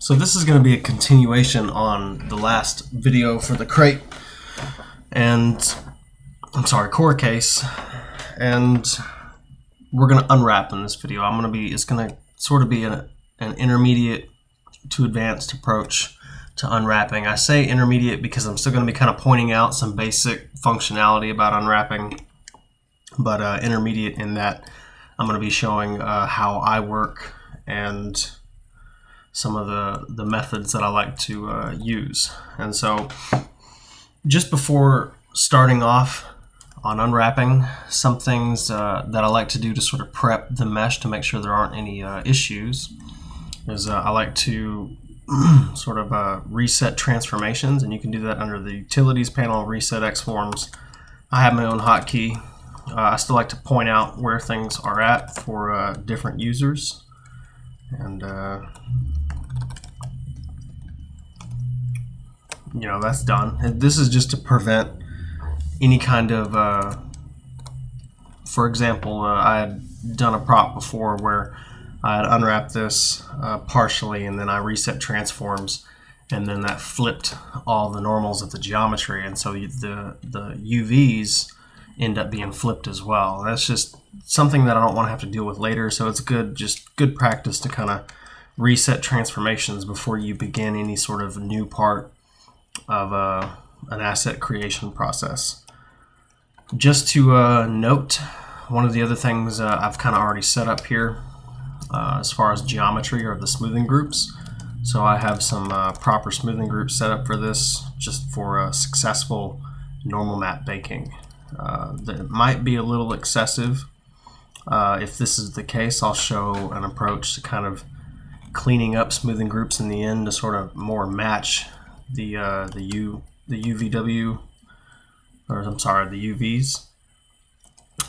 So this is going to be a continuation on the last video for the crate and core case, and we're going to unwrap in this video. It's going to sort of be an intermediate to advanced approach to unwrapping. I say intermediate because I'm still going to be kind of pointing out some basic functionality about unwrapping, but intermediate in that I'm going to be showing how I work and some of the methods that I like to use. And so just before starting off on unwrapping, some things that I like to do to sort of prep the mesh to make sure there aren't any issues is I like to sort of reset transformations, and you can do that under the utilities panel, reset X forms. I have my own hotkey. I still like to point out where things are at for different users, and that's done. And this is just to prevent any kind of for example, I had done a prop before where I had unwrapped this partially, and then I reset transforms, and then that flipped all the normals of the geometry, and so the UVs end up being flipped as well. That's just something that I don't want to have to deal with later, so it's just good practice to kind of reset transformations before you begin any sort of new part of an asset creation process. Just to note, one of the other things I've kind of already set up here as far as geometry are the smoothing groups. So I have some proper smoothing groups set up for this, just for successful normal map baking. That might be a little excessive. If this is the case, I'll show an approach to kind of cleaning up smoothing groups in the end to sort of more match the UVW, or I'm sorry, the UVs.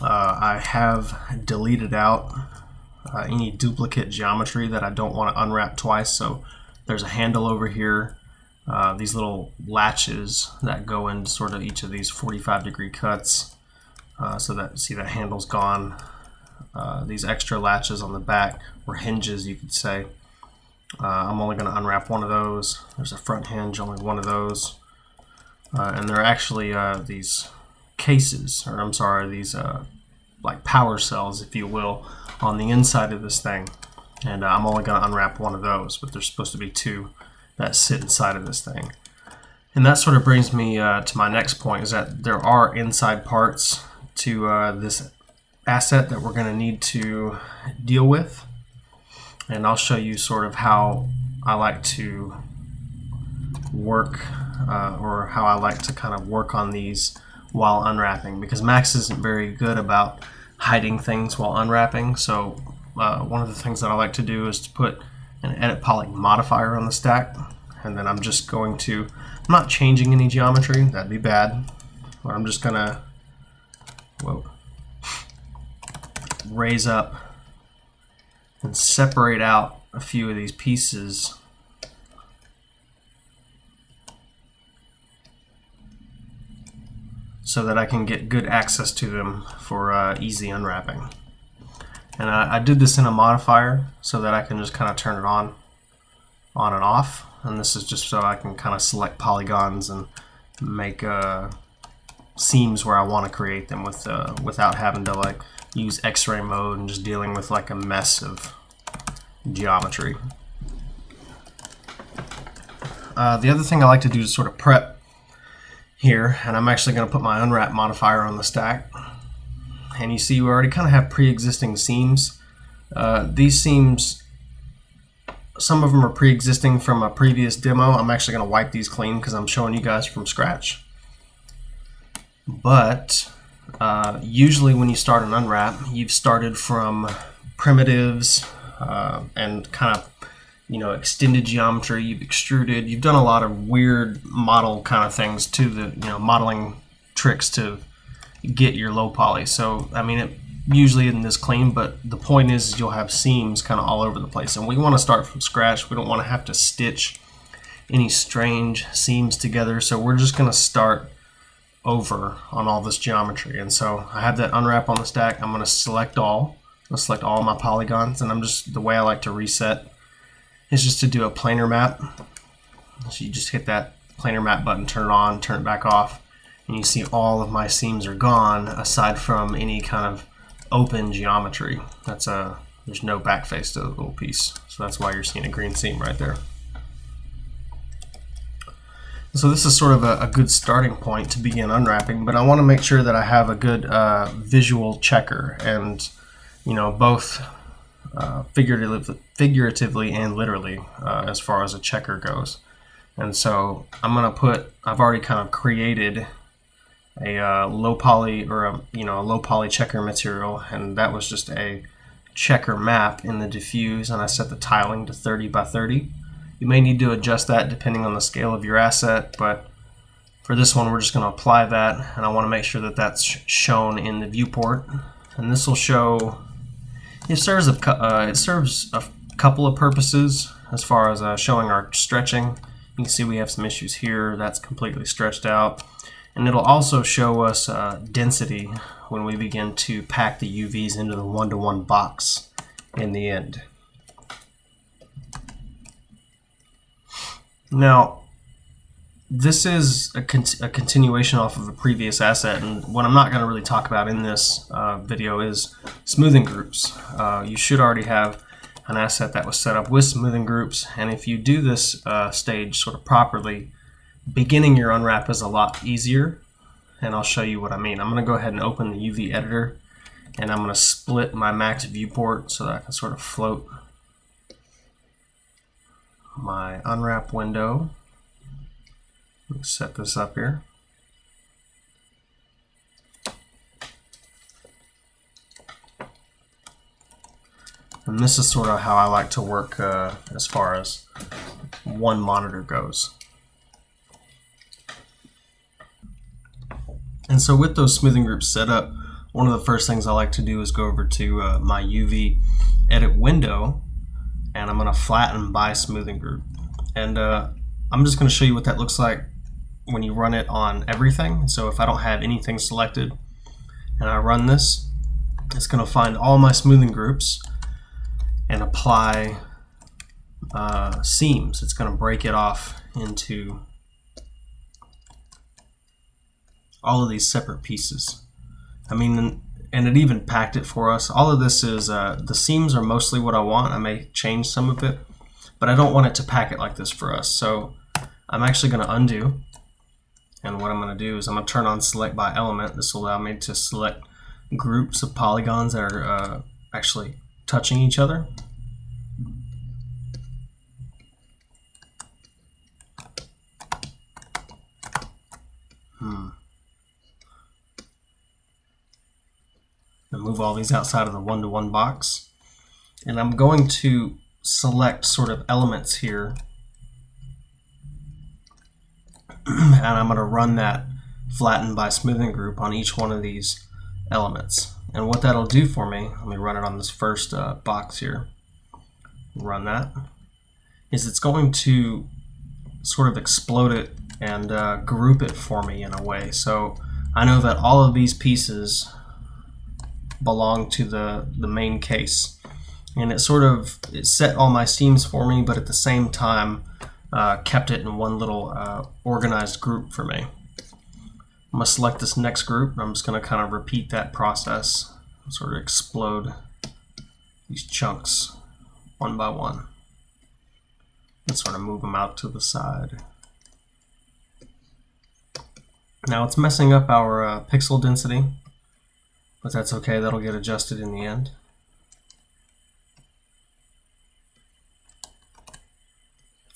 I have deleted out any duplicate geometry that I don't want to unwrap twice. So there's a handle over here, these little latches that go into sort of each of these 45-degree cuts. So that, see, that handle's gone. These extra latches on the back, or hinges you could say, I'm only going to unwrap one of those. There's a front hinge, only one of those. And they're actually these cases, or I'm sorry, these like PowerCells, if you will, on the inside of this thing. And I'm only going to unwrap one of those, but there's supposed to be two that sit inside of this thing. And that sort of brings me to my next point, is that there are inside parts to this asset that we're going to need to deal with. And I'll show you sort of how I like to work, or how I like to kind of work on these while unwrapping, because Max isn't very good about hiding things while unwrapping. So one of the things that I like to do is to put an edit poly modifier on the stack, and then I'm just going to, I'm not changing any geometry, that'd be bad, but I'm just gonna raise up and separate out a few of these pieces so that I can get good access to them for easy unwrapping. And I did this in a modifier so that I can just kind of turn it on and off. And this is just so I can kind of select polygons and make seams where I want to create them with without having to like use X-ray mode and just dealing with like a mess of geometry. The other thing I like to do is sort of prep here, and I'm actually going to put my unwrap modifier on the stack. And you see we already kind of have pre-existing seams. These seams, some of them are pre-existing from a previous demo. I'm actually going to wipe these clean because I'm showing you guys from scratch. But usually when you start an unwrap, you've started from primitives and kind of extended geometry. You've extruded. You've done a lot of weird model kind of things to the modeling tricks to get your low poly. So I mean, it usually isn't this clean, but the point is you'll have seams kind of all over the place, and we want to start from scratch. We don't want to have to stitch any strange seams together, so we're just going to start over on all this geometry. And so I have that unwrap on the stack. I'm going to select all. I'm going to select all my polygons, and I'm just, the way I like to reset is just to do a planar map. So you just hit that planar map button, turn it on, turn it back off, and you see all of my seams are gone aside from any kind of open geometry. There's no back face to the little piece, so that's why you're seeing a green seam right there. So this is sort of a good starting point to begin unwrapping, but I want to make sure that I have a good visual checker, and both figuratively and literally as far as a checker goes. And so I've already kind of created a low poly, or a low poly checker material, and that was just a checker map in the diffuse, and I set the tiling to 30 by 30. You may need to adjust that depending on the scale of your asset, but for this one we're just going to apply that, and I want to make sure that that's shown in the viewport. And this will show, it serves a couple of purposes as far as showing our stretching. You can see we have some issues here, that's completely stretched out. And it'll also show us density when we begin to pack the UVs into the one-to-one box in the end. Now, this is a continuation off of a previous asset, and what I'm not going to really talk about in this video is smoothing groups. You should already have an asset that was set up with smoothing groups, and if you do this stage sort of properly, beginning your unwrap is a lot easier, and I'll show you what I mean. I'm going to go ahead and open the UV editor, and I'm going to split my max viewport so that I can sort of float my unwrap window. Let me set this up here. And this is sort of how I like to work as far as one monitor goes. And so with those smoothing groups set up, one of the first things I like to do is go over to my UV edit window, and I'm going to flatten by smoothing group. And I'm just going to show you what that looks like when you run it on everything. So if I don't have anything selected and I run this, it's going to find all my smoothing groups and apply seams. It's going to break it off into all of these separate pieces. I mean, and it even packed it for us. All of this is, the seams are mostly what I want. I may change some of it, but I don't want it to pack it like this for us. So I'm actually going to undo. And what I'm going to do is I'm going to turn on select by element. This will allow me to select groups of polygons that are actually touching each other. And move all these outside of the one-to-one box. And I'm going to select sort of elements here. And I'm going to run that flatten by smoothing group on each one of these elements. And what that'll do for me, let me run it on this first box here. Run that. Is it's going to sort of explode it and group it for me in a way. So I know that all of these pieces belong to the main case, and it set all my seams for me, but at the same time kept it in one little organized group for me. I'm going to select this next group, and I'm just going to kind of repeat that process, sort of explode these chunks one by one, and sort of move them out to the side. Now it's messing up our pixel density, but that's okay, that'll get adjusted in the end.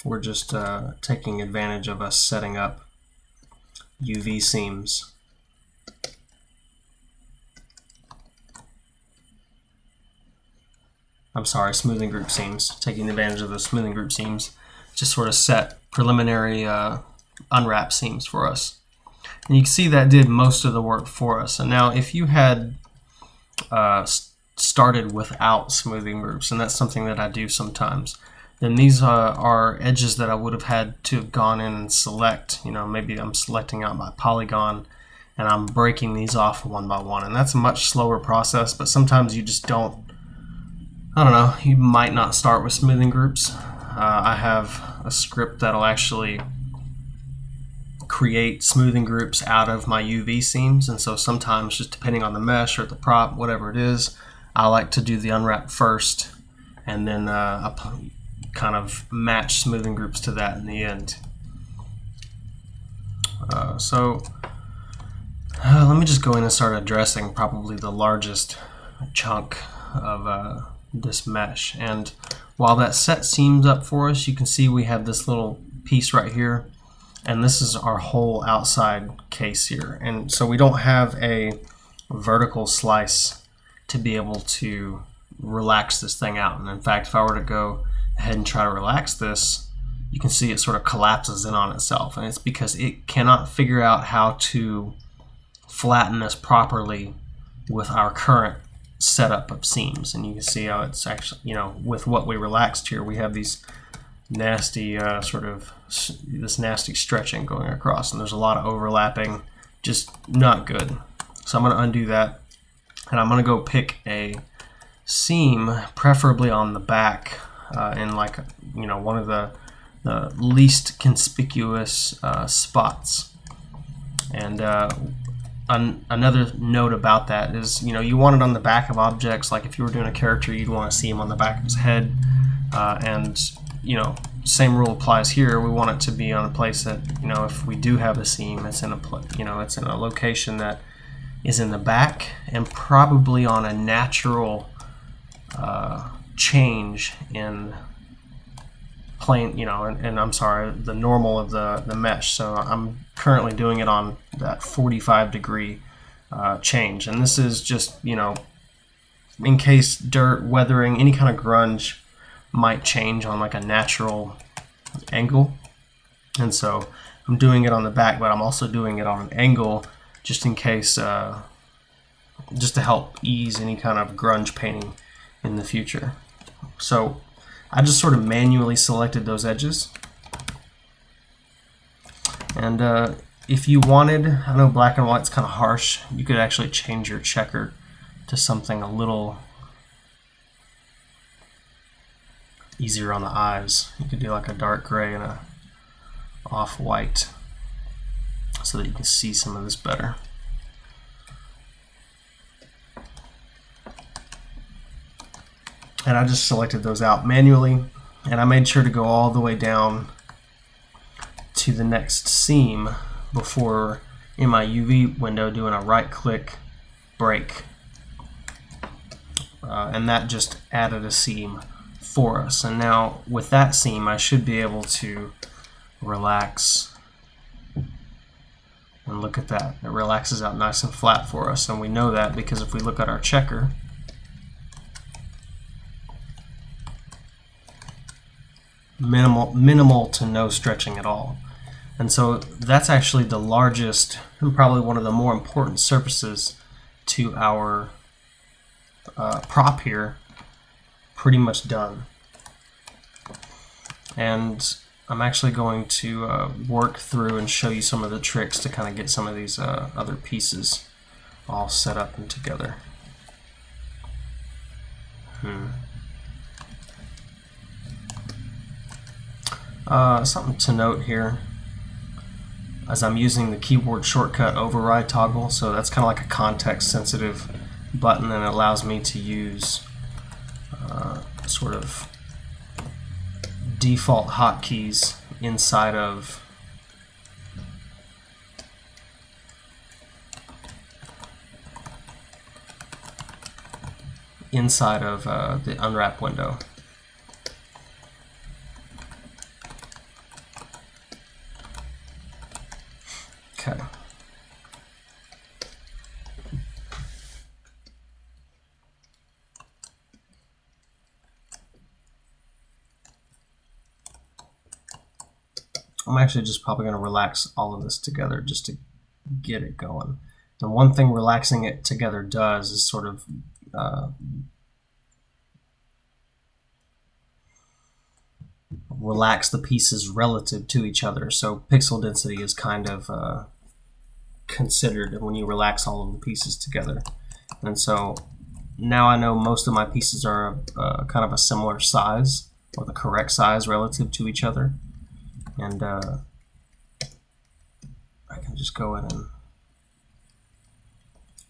We're just taking advantage of us setting up UV seams. I'm sorry, smoothing group seams. Taking advantage of the smoothing group seams, just sort of set preliminary unwrap seams for us. And you can see that did most of the work for us. And now if you had started without smoothing groups, and that's something that I do sometimes, then these are edges that I would have had to have gone in and select. Maybe I'm selecting out my polygon and I'm breaking these off one by one, and that's a much slower process, but sometimes you just don't, I don't know, you might not start with smoothing groups. I have a script that'll actually create smoothing groups out of my UV seams, and so sometimes, just depending on the mesh or the prop, whatever it is, I like to do the unwrap first and then kind of match smoothing groups to that in the end. Let me just go in and start addressing probably the largest chunk of this mesh. And while that set seams up for us, you can see we have this little piece right here, and this is our whole outside case here. And so we don't have a vertical slice to be able to relax this thing out. And in fact, if I were to go ahead and try to relax this, you can see it sort of collapses in on itself, and it's because it cannot figure out how to flatten this properly with our current setup of seams. And you can see how it's actually, you know, with what we relaxed here, we have these nasty this nasty stretching going across, and there's a lot of overlapping, just not good. So I'm going to undo that, and I'm going to go pick a seam, preferably on the back, in like, you know, one of the least conspicuous spots. And another note about that is, you know, you want it on the back of objects. Like if you were doing a character, you'd want to see him on the back of his head, and you know, same rule applies here. We want it to be on a place that, you know, if we do have a seam, it's in a it's in a location that is in the back, and probably on a natural change in plane, you know, and I'm sorry, the normal of the mesh. So I'm currently doing it on that 45-degree change, and this is just, you know, in case dirt, weathering, any kind of grunge might change on like a natural angle. And so I'm doing it on the back, but I'm also doing it on an angle just in case, just to help ease any kind of grunge painting in the future. So I just sort of manually selected those edges. And if you wanted, I know black and white's kind of harsh, you could actually change your checker to something a little easier on the eyes. You could do like a dark gray and a off-white so that you can see some of this better. And I just selected those out manually, and I made sure to go all the way down to the next seam before, in my UV window, doing a right-click break. And that just added a seam for us. And now with that seam, I should be able to relax. And look at that. It relaxes out nice and flat for us. And we know that because if we look at our checker, minimal to no stretching at all. And so that's actually the largest and probably one of the more important surfaces to our prop here, pretty much done. And I'm actually going to work through and show you some of the tricks to kind of get some of these other pieces all set up and together. Something to note here, as I'm using the keyboard shortcut override toggle, so that's kind of like a context sensitive button, and it allows me to use sort of default hotkeys inside of the unwrap window. Okay. I'm actually just probably going to relax all of this together just to get it going. And one thing relaxing it together does is sort of relax the pieces relative to each other. So pixel density is kind of considered when you relax all of the pieces together. And so now I know most of my pieces are kind of a similar size. or the correct size relative to each other. And I can just go in and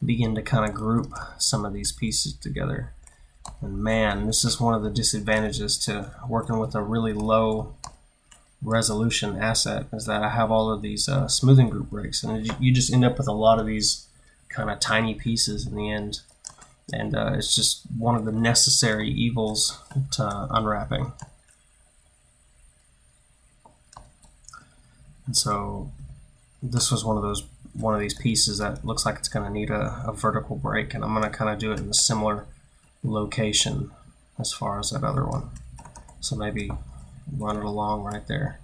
begin to kind of group some of these pieces together. And man, this is one of the disadvantages to working with a really low resolution asset, is that I have all of these smoothing group breaks, and you just end up with a lot of these kind of tiny pieces in the end. And it's just one of the necessary evils to unwrapping. And so this was one of these pieces that looks like it's going to need a vertical break, and I'm going to kind of do it in a similar location as far as that other one. So maybe run it along right there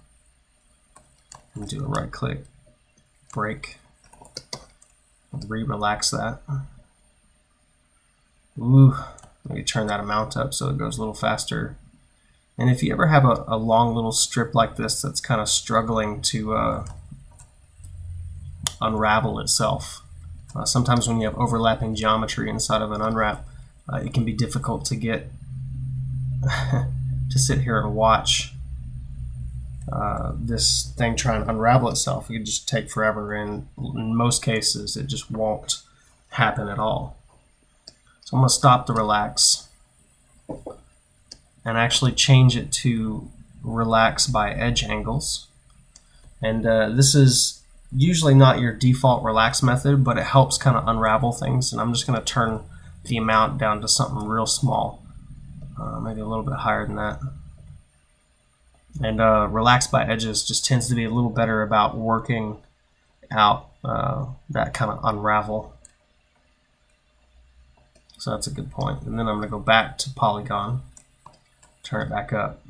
and do a right click, break, re-relax that. Ooh, maybe turn that amount up so it goes a little faster. And if you ever have a long little strip like this that's kind of struggling to unravel itself, sometimes when you have overlapping geometry inside of an unwrap, it can be difficult to get to sit here and watch this thing try and unravel itself. It could just take forever, and in most cases it just won't happen at all. So I'm going to stop the relax and actually change it to relax by edge angles. And this is usually not your default relax method, but it helps kind of unravel things. And I'm just going to turn the amount down to something real small, maybe a little bit higher than that. And relax by edges just tends to be a little better about working out that kind of unravel. So that's a good point. And then I'm going to go back to polygon, turn it back up.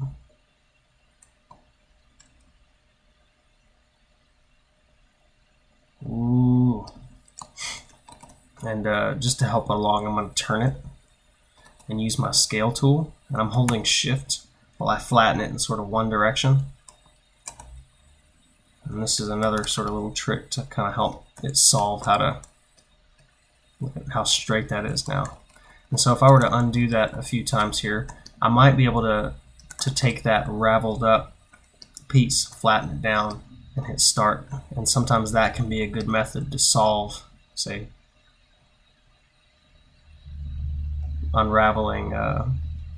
Ooh. And just to help along, I'm going to turn it and use my scale tool. And I'm holding shift while I flatten it in sort of one direction. And this is another sort of little trick to kind of help it solve how to look at how straight that is now. And so if I were to undo that a few times here, I might be able to take that raveled up piece, flatten it down, and hit start. And sometimes that can be a good method to solve, say, unraveling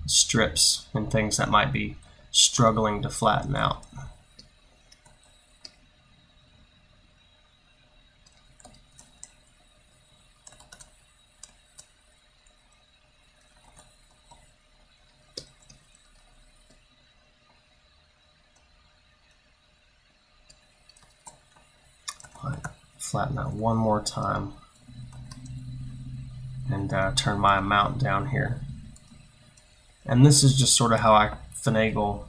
strips and things that might be struggling to flatten out. Flatten that one more time and turn my amount down here. And this is just sort of how I finagle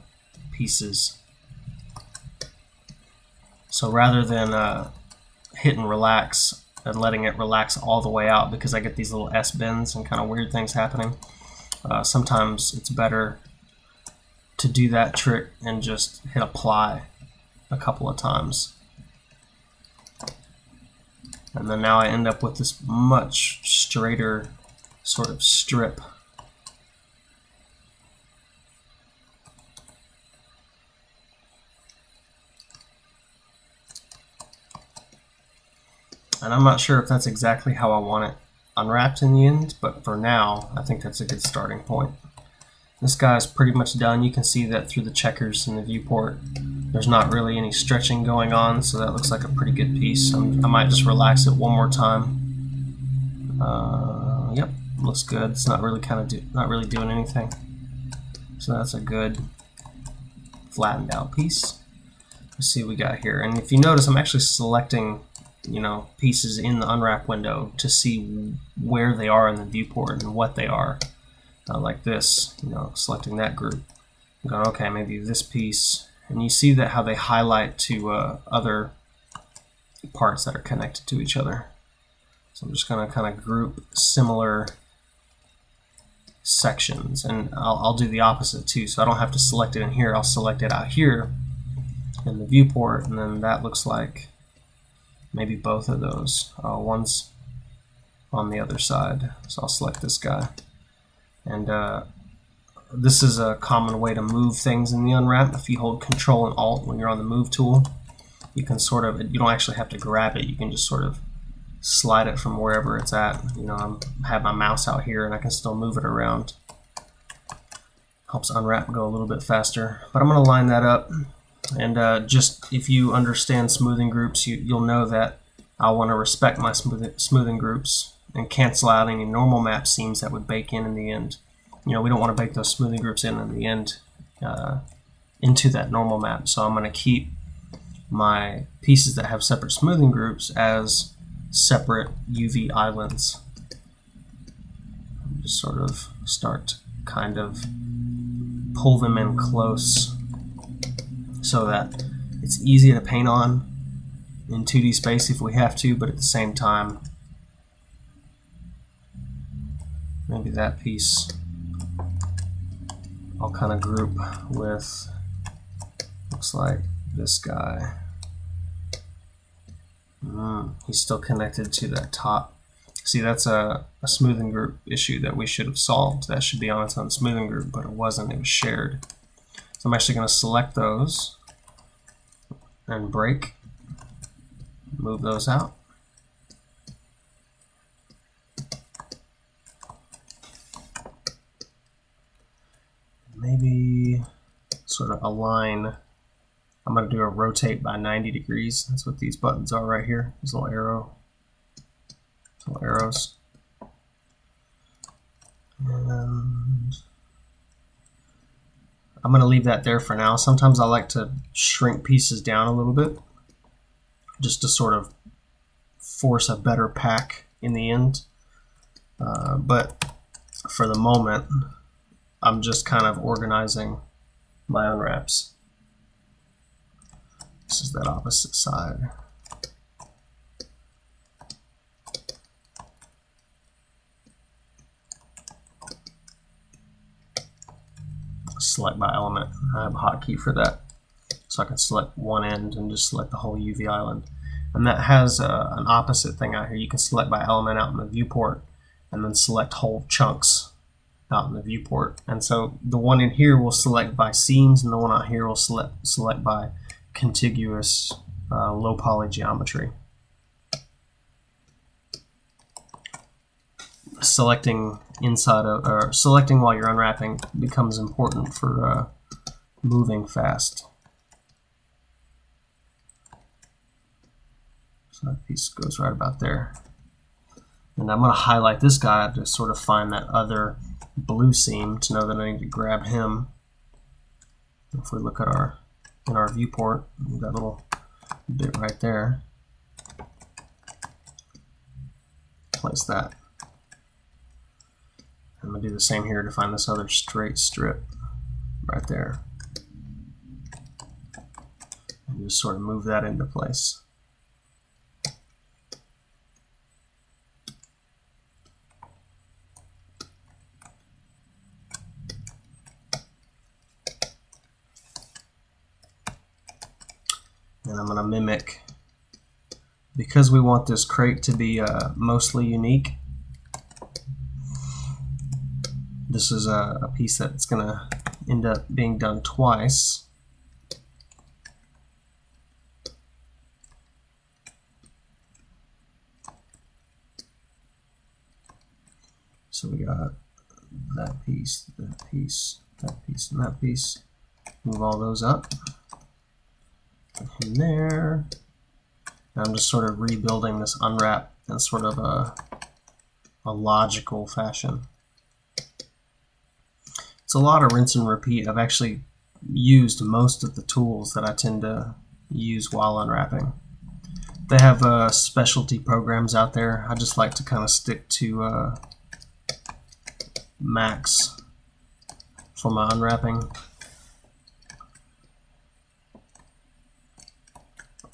pieces. So rather than hitting relax and letting it relax all the way out, because I get these little S-bends and kind of weird things happening, sometimes it's better to do that trick and just hit apply a couple of times. And then now I end up with this much straighter sort of strip. And I'm not sure if that's exactly how I want it unwrapped in the end, but for now, I think that's a good starting point. This guy's pretty much done. You can see that through the checkers in the viewport. There's not really any stretching going on, so that looks like a pretty good piece. I might just relax it one more time. Yep, looks good. It's not really not really doing anything. So that's a good flattened out piece. Let's see what we got here. And if you notice, I'm actually selecting, pieces in the unwrap window to see where they are in the viewport and what they are. Like this, selecting that group. I'm going, okay, maybe this piece. And you see that how they highlight to other parts that are connected to each other. So I'm just going to kind of group similar sections, and I'll do the opposite too. So I don't have to select it in here. I'll select it out here in the viewport, and then that looks like maybe both of those. One's on the other side, so I'll select this guy. And this is a common way to move things in the Unwrap. If you hold Control and Alt when you're on the Move tool, you can sort of, you don't actually have to grab it, you can just sort of slide it from wherever it's at. You know, I have my mouse out here and I can still move it around. Helps Unwrap go a little bit faster. But I'm going to line that up, and just if you understand smoothing groups, you'll know that I want to respect my smoothing groups and cancel out any normal map seams that would bake in the end. You know, we don't want to bake those smoothing groups in the end into that normal map. So I'm going to keep my pieces that have separate smoothing groups as separate UV islands. Just sort of start to kind of pull them in close so that it's easy to paint on in 2D space if we have to, but at the same time, maybe that piece I'll kind of group with, looks like this guy. He's still connected to that top. See, that's a smoothing group issue that we should have solved. That should be on its own smoothing group, but it wasn't, it was shared. So I'm actually going to select those and break, move those out. Maybe sort of align. I'm going to do a rotate by 90 degrees. That's what these buttons are right here. These little arrows. And I'm going to leave that there for now. Sometimes I like to shrink pieces down a little bit just to sort of force a better pack in the end. But for the moment, I'm just kind of organizing my unwraps. This is that opposite side. Select by element. I have a hotkey for that, so I can select one end and just select the whole UV island. And that has an opposite thing out here. You can select by element out in the viewport, and then select whole chunks out in the viewport. And so the one in here will select by seams, and the one out here will select by contiguous low poly geometry. Selecting inside of, or selecting while you're unwrapping becomes important for moving fast. So that piece goes right about there. And I'm going to highlight this guy to sort of find that other blue seam to know that I need to grab him. If we look at in our viewport, that little bit right there, place that. I'm going to do the same here to find this other straight strip right there. And just sort of move that into place. And I'm going to mimic, because we want this crate to be mostly unique. This is a piece that's going to end up being done twice. So we got that piece, that piece, that piece, and that piece. Move all those up. Put him there. And I'm just sort of rebuilding this unwrap in sort of a logical fashion. It's a lot of rinse and repeat. I've actually used most of the tools that I tend to use while unwrapping. They have specialty programs out there. I just like to kind of stick to Max for my unwrapping.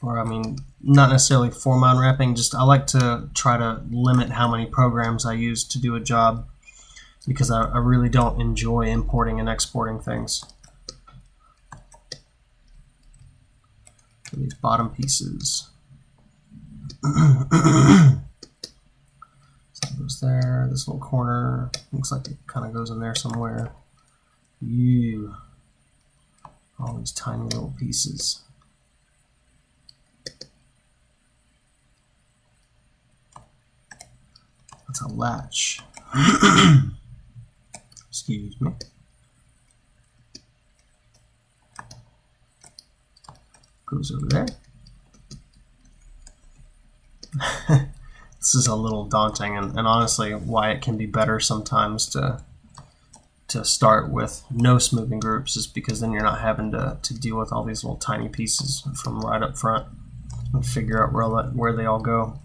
Or I mean, not necessarily for my unwrapping, just I like to try to limit how many programs I use to do a job, because I really don't enjoy importing and exporting things. For these bottom pieces. So it goes there, this little corner, looks like it kind of goes in there somewhere. All these tiny little pieces. That's a latch. Excuse me. Goes over there. This is a little daunting, and honestly, why it can be better sometimes to start with no smoothing groups is because then you're not having to deal with all these little tiny pieces from right up front and figure out where they all go.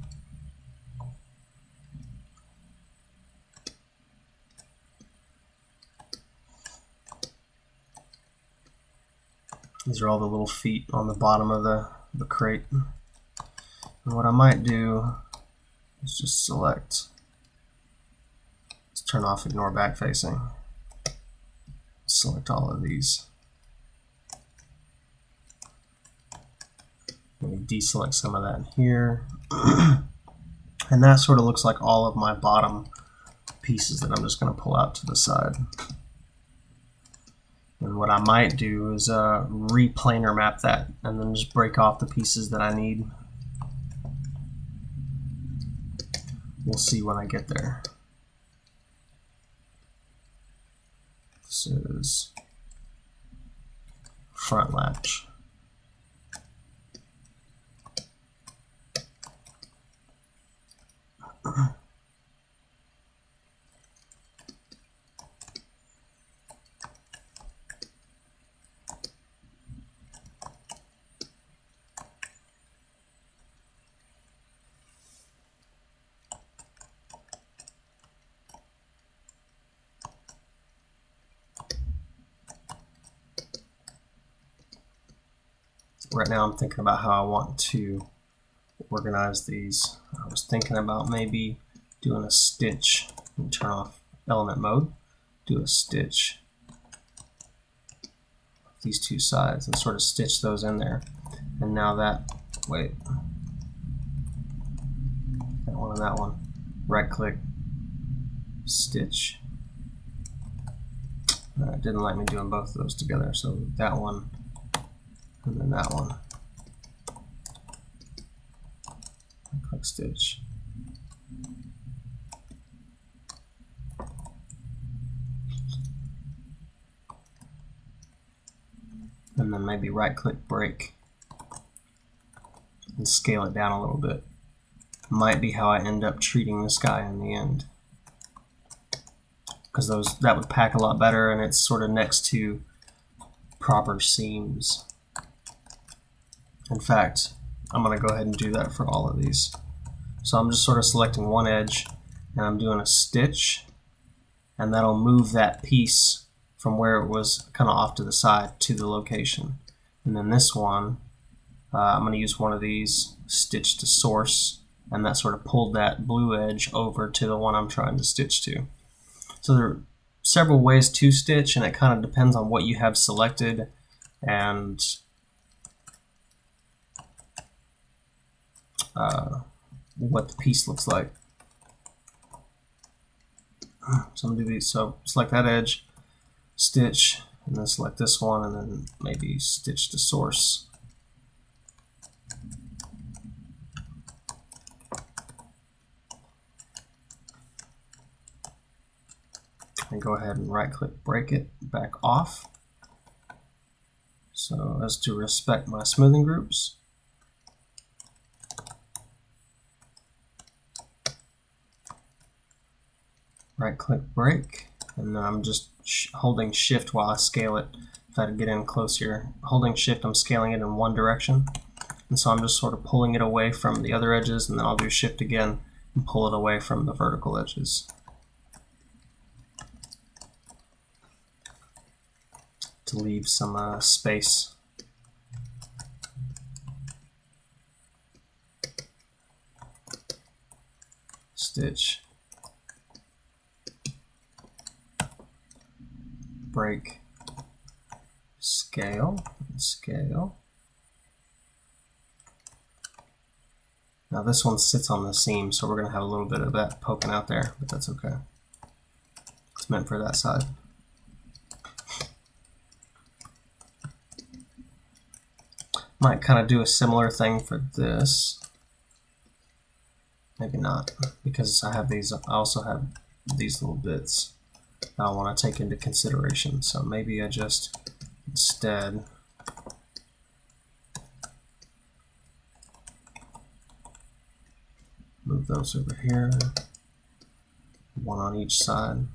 These are all the little feet on the bottom of the crate. And what I might do is just select, let's turn off ignore back facing. Select all of these. Maybe deselect some of that here. And that sort of looks like all of my bottom pieces that I'm just going to pull out to the side. And what I might do is replanar map that and then just break off the pieces that I need. We'll see when I get there. This is front latch. Right now I'm thinking about how I want to organize these. I was thinking about maybe doing a stitch and turn off element mode, do a stitch these two sides and sort of stitch those in there. And now that, wait, that one and that one, right click, stitch. It didn't like me doing both of those together, so that one and then that one. Click stitch. And then maybe right click break and scale it down a little bit. Might be how I end up treating this guy in the end, because that would pack a lot better and it's sort of next to proper seams. In fact, I'm going to go ahead and do that for all of these. So I'm just sort of selecting one edge and I'm doing a stitch, and that'll move that piece from where it was kind of off to the side to the location. And then this one, I'm going to use one of these, stitch to source, and that sort of pulled that blue edge over to the one I'm trying to stitch to. So there are several ways to stitch, and it kind of depends on what you have selected and what the piece looks like. So I'm going to do these. So select that edge, stitch, and then select this one, and then maybe stitch to source. And go ahead and right click, break it back off. So as to respect my smoothing groups. Right click, break, and then I'm just holding shift while I scale it. If I get in close here, holding shift, I'm scaling it in one direction, and so I'm just sort of pulling it away from the other edges, and then I'll do shift again and pull it away from the vertical edges to leave some space. Stitch, break, scale, and scale. Now this one sits on the seam, so we're going to have a little bit of that poking out there, but that's okay. It's meant for that side. Might kind of do a similar thing for this. Maybe not, because I have these. I also have these little bits that I want to take into consideration. So maybe I just instead move those over here, one on each side.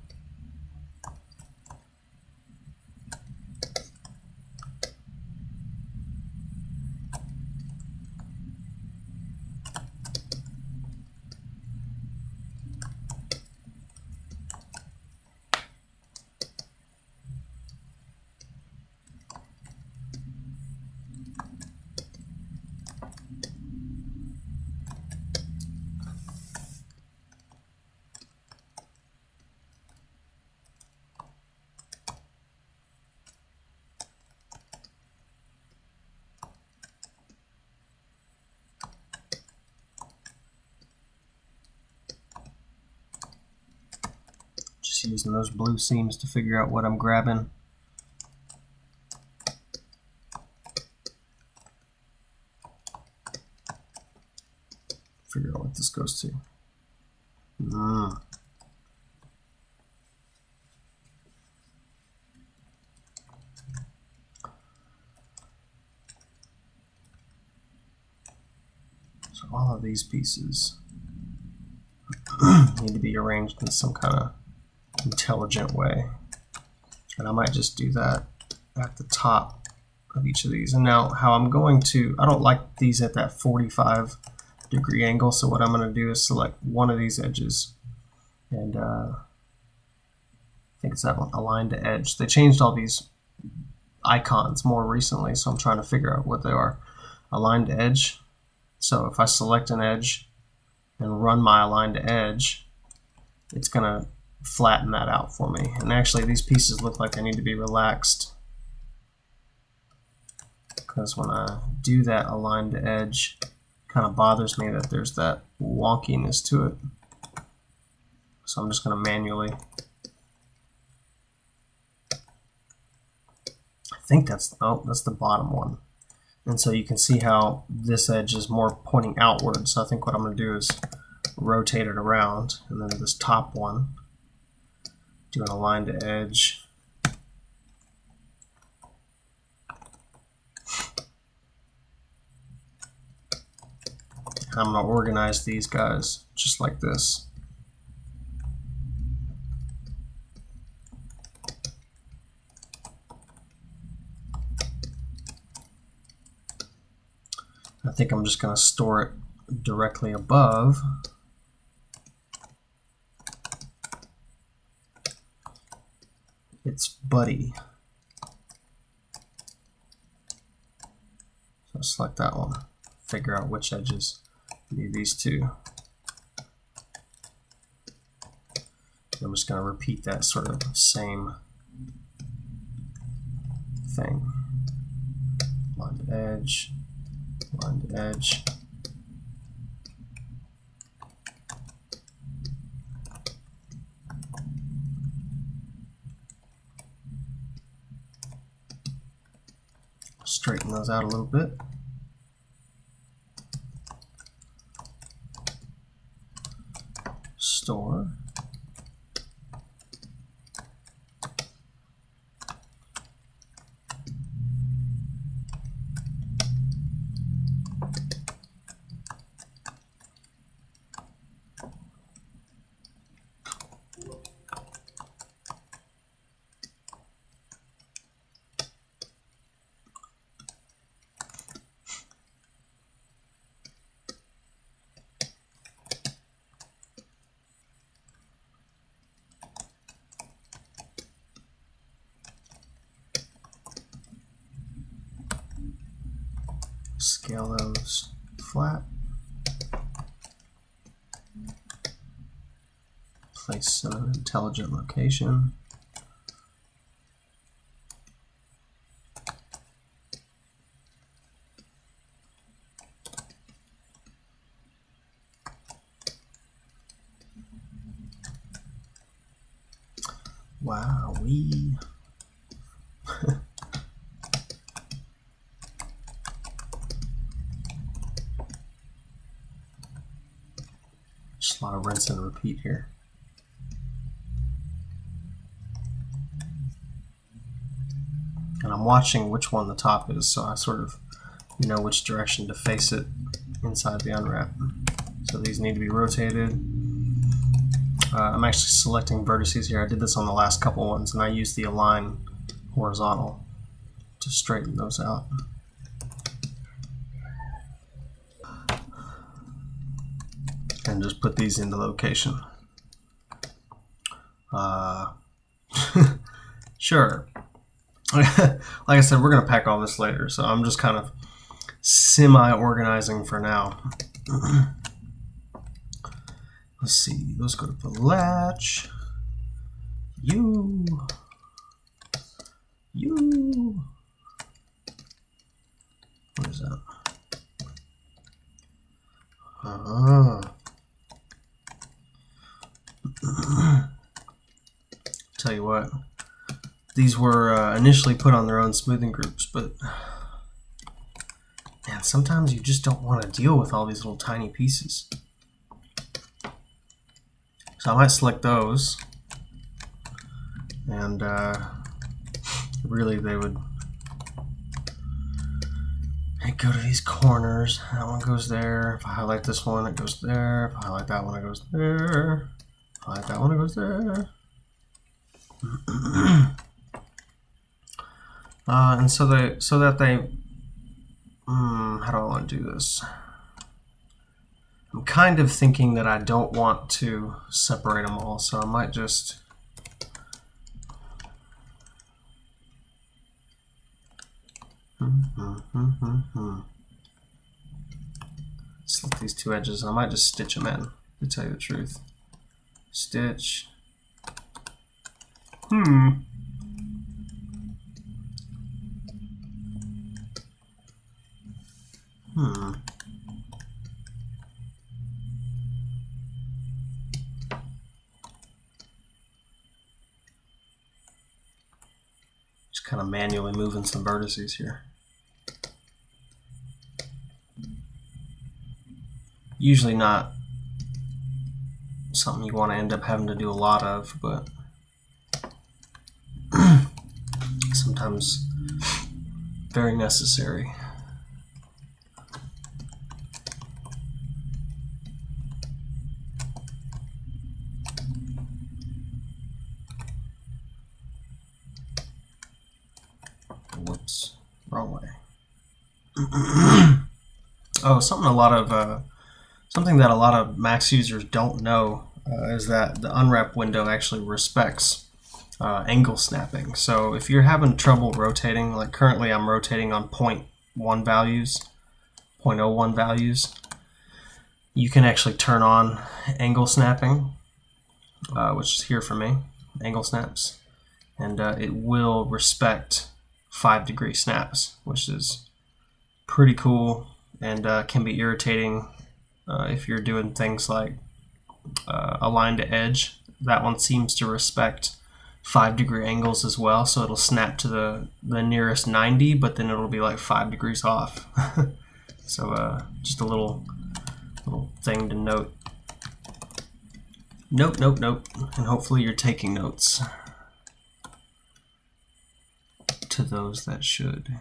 Just using those blue seams to figure out what I'm grabbing. Figure out what this goes to. So all of these pieces need to be arranged in some kind of intelligent way. And I might just do that at the top of each of these. And now how I'm going to, I don't like these at that 45-degree angle, so what I'm going to do is select one of these edges, and I think it's that one, align to edge. They changed all these icons more recently, so I'm trying to figure out what they are. Align to edge. So if I select an edge and run my align to edge, it's going to flatten that out for me. And actually these pieces look like they need to be relaxed, because when I do that align to edge, it kind of bothers me that there's that wonkiness to it. So I'm just going to manually, I think that's, oh, that's the bottom one. And so you can see how this edge is more pointing outward. So I think what I'm going to do is rotate it around, and then this top one, do an align to edge. I'm going to organize these guys just like this. I think I'm just going to store it directly above its buddy. So select that one, figure out which edges need these two. I'm just going to repeat that sort of same thing. Line to edge, line to edge. Straighten those out a little bit. Store. Scale those flat. Place in an intelligent location. Wowee. a lot of rinse and repeat here. And I'm watching which one the top is, so I sort of know which direction to face it inside the unwrap. So these need to be rotated. I'm actually selecting vertices here. I did this on the last couple ones, and I used the align horizontal to straighten those out. And just put these into location. Sure. Like I said, we're going to pack all this later, so I'm just kind of semi-organizing for now. Let's see, those go to the latch. You. What is that? Tell you what, these were initially put on their own smoothing groups, but man, sometimes you just don't want to deal with all these little tiny pieces. So I might select those, and really they would go to these corners. That one goes there. If I highlight this one, it goes there. If I highlight that one, it goes there. If I highlight that one, it goes there. And so that they, how do I want to do this? I'm kind of thinking that I don't want to separate them all, so I might just select these two edges, and I might just stitch them in, to tell you the truth. Stitch. Just kind of manually moving some vertices here. Usually not something you want to end up having to do a lot of, but sometimes very necessary. Whoops, wrong way. Oh, something that a lot of Max users don't know is that the unwrap window actually respects angle snapping. So if you're having trouble rotating, like currently I'm rotating on 0.1 values, 0.01 values, you can actually turn on angle snapping, which is here for me, angle snaps, and it will respect 5-degree snaps, which is pretty cool and can be irritating if you're doing things like align to edge. That one seems to respect 5-degree angles as well, so it'll snap to the nearest 90, but then it'll be like 5 degrees off. So just a little thing to note. Note, and hopefully you're taking notes. To those that should.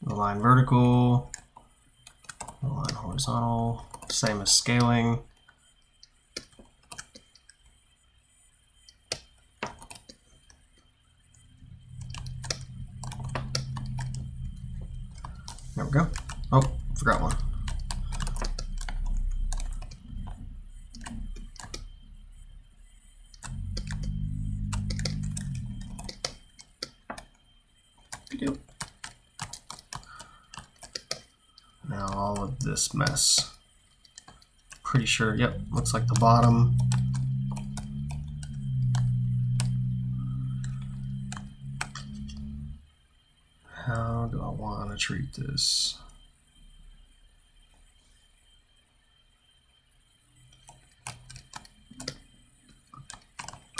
Align vertical, align horizontal, same as scaling. There we go. Oh, forgot one. Now all of this mess. Pretty sure, yep, looks like the bottom. How do I want to treat this?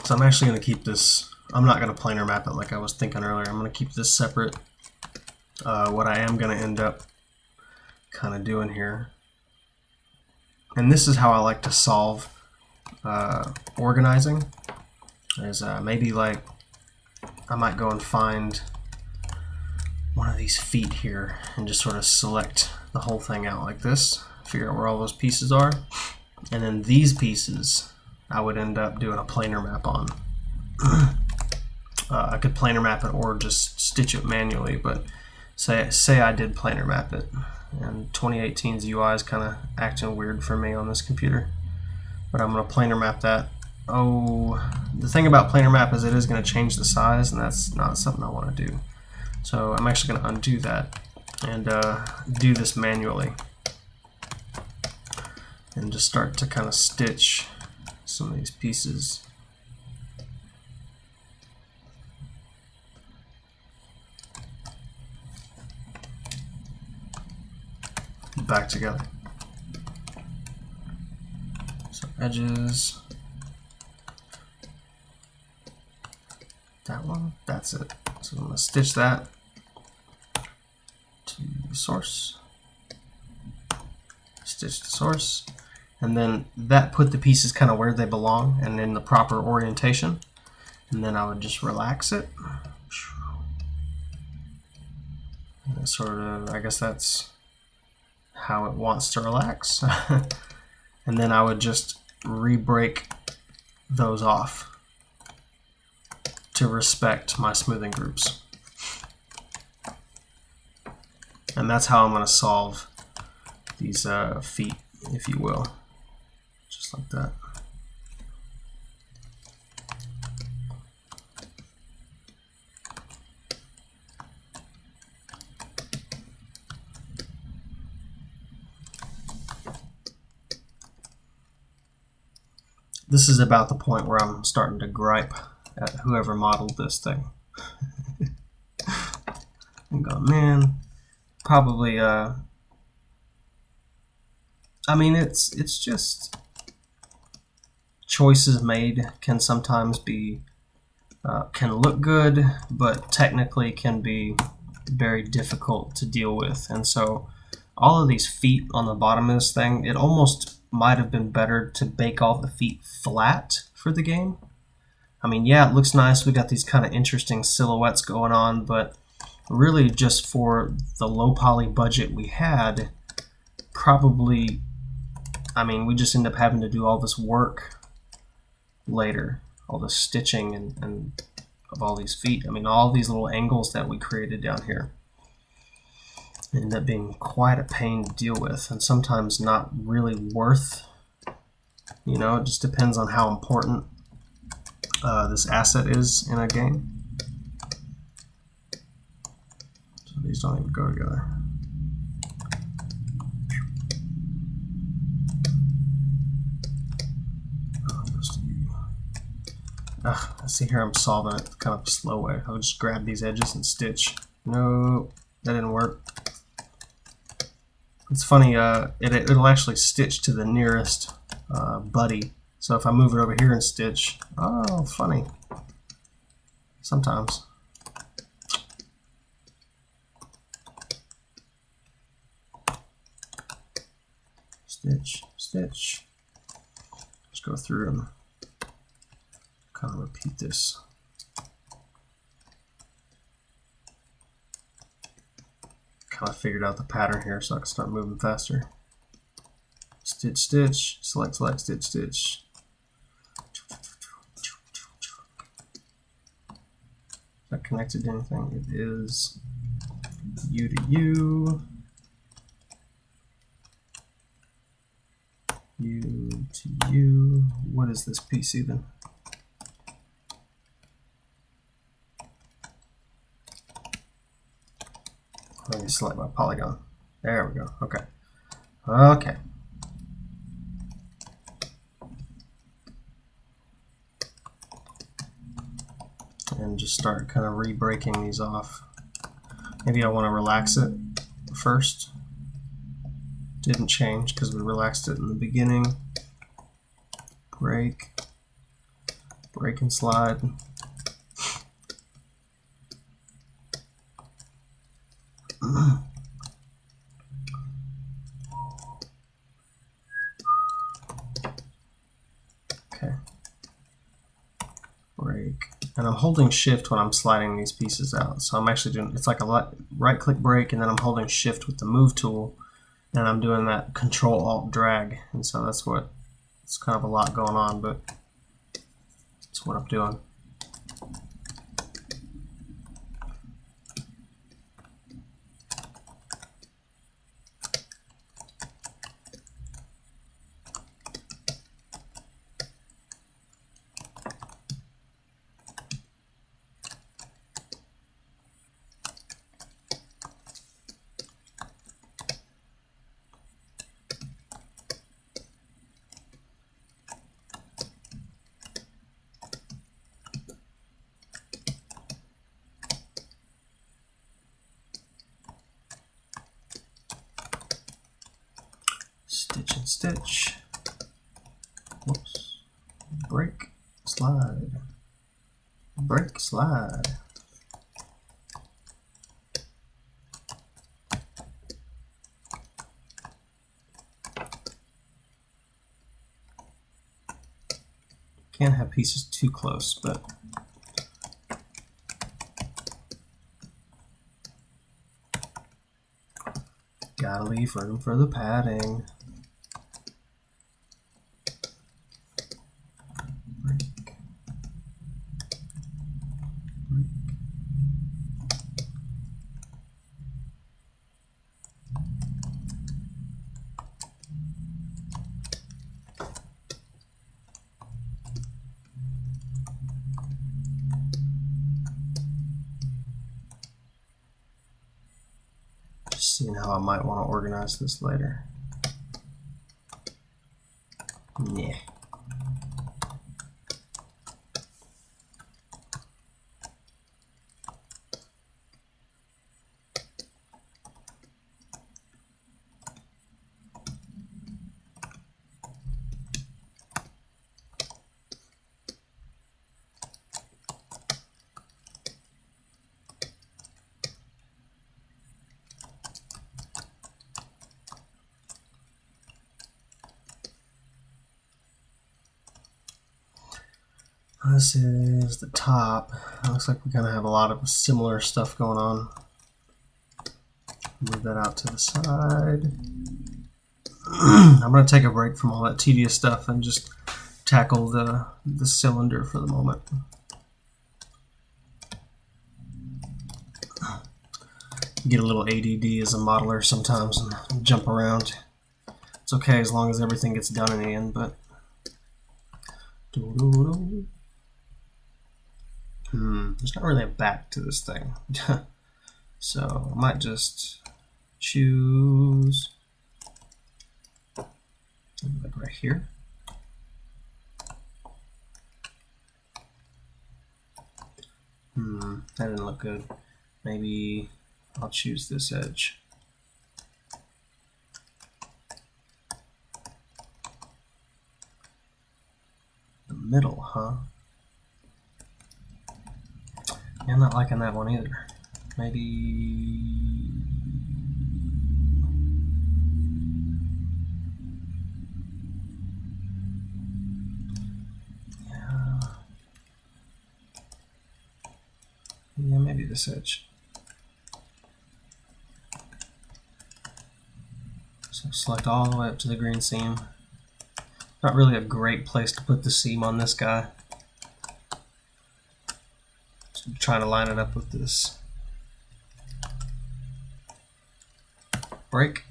So I'm actually going to keep this, I'm not going to planar map it like I was thinking earlier. I'm going to keep this separate. What I am going to end up kind of doing here And this is how I like to solve organizing. Is maybe like I might go and find one of these feet here and just sort of select the whole thing out like this, figure out where all those pieces are, and then these pieces I would end up doing a planar map on. I could planar map it or just stitch it manually, but say I did planar map it, and 2018's UI is kind of acting weird for me on this computer, but I'm going to planar map that. Oh, the thing about planar map is it is going to change the size, and that's not something I want to do. So I'm actually going to undo that and do this manually and just start to kind of stitch some of these pieces. Back together. So edges. That one, that's it. So I'm going to stitch that to the source, stitch the source, and then that put the pieces kind of where they belong and in the proper orientation. And then I would just relax it. And sort of, I guess that's how it wants to relax. And then I would just re-break those off to respect my smoothing groups. And that's how I'm going to solve these feet, if you will. Just like that. This is about the point where I'm starting to gripe at whoever modeled this thing. And go, man, probably, I mean, it's just choices made can sometimes be, can look good, but technically can be very difficult to deal with. And so all of these feet on the bottom of this thing, it almost might have been better to bake all the feet flat for the game. I mean, yeah, it looks nice. We got these kind of interesting silhouettes going on, but really just for the low poly budget we had, probably, I mean, we just end up having to do all this work later, all the stitching and of all these feet. I mean, all these little angles that we created down here end up being quite a pain to deal with, and sometimes not really worth, you know, it just depends on how important this asset is in a game. So these don't even go together. I see here I'm solving it kind of a slow way. I'll just grab these edges and stitch. No, that didn't work. It's funny, it'll actually stitch to the nearest buddy. So if I move it over here and stitch, oh, funny. Sometimes. Stitch, stitch. Just go through and kind of repeat this. Kind of figured out the pattern here so I can start moving faster. Stitch, stitch, select, select, stitch, stitch. Is that connected to anything? It is. U to U. U to U. What is this piece even? Let me select my polygon. There we go. Okay. Okay. And just start kind of re-breaking these off. Maybe I want to relax it first. Didn't change because we relaxed it in the beginning. Break. Break and slide. And I'm holding shift when I'm sliding these pieces out. So I'm actually doing, it's like a right click break, and then I'm holding shift with the move tool, and I'm doing that control alt drag. And so that's what, it's kind of a lot going on, but that's what I'm doing. Stitch and stitch. Whoops. Break, slide. Break, slide. Can't have pieces too close, but gotta leave room for the padding. Just seeing how I might want to organize this later. Yeah. This is the top. It looks like we kind of have a lot of similar stuff going on. Move that out to the side. I'm going to take a break from all that tedious stuff and just tackle the cylinder for the moment. Get a little ADD as a modeler sometimes and jump around. It's okay as long as everything gets done in the end, but there's not really a back to this thing. So I might just choose like right here. That didn't look good. Maybe I'll choose this edge. The middle, huh? Yeah, I'm not liking that one either. Maybe... yeah, maybe this edge. So select all the way up to the green seam. Not really a great place to put the seam on this guy. So I'm trying to line it up with this. Break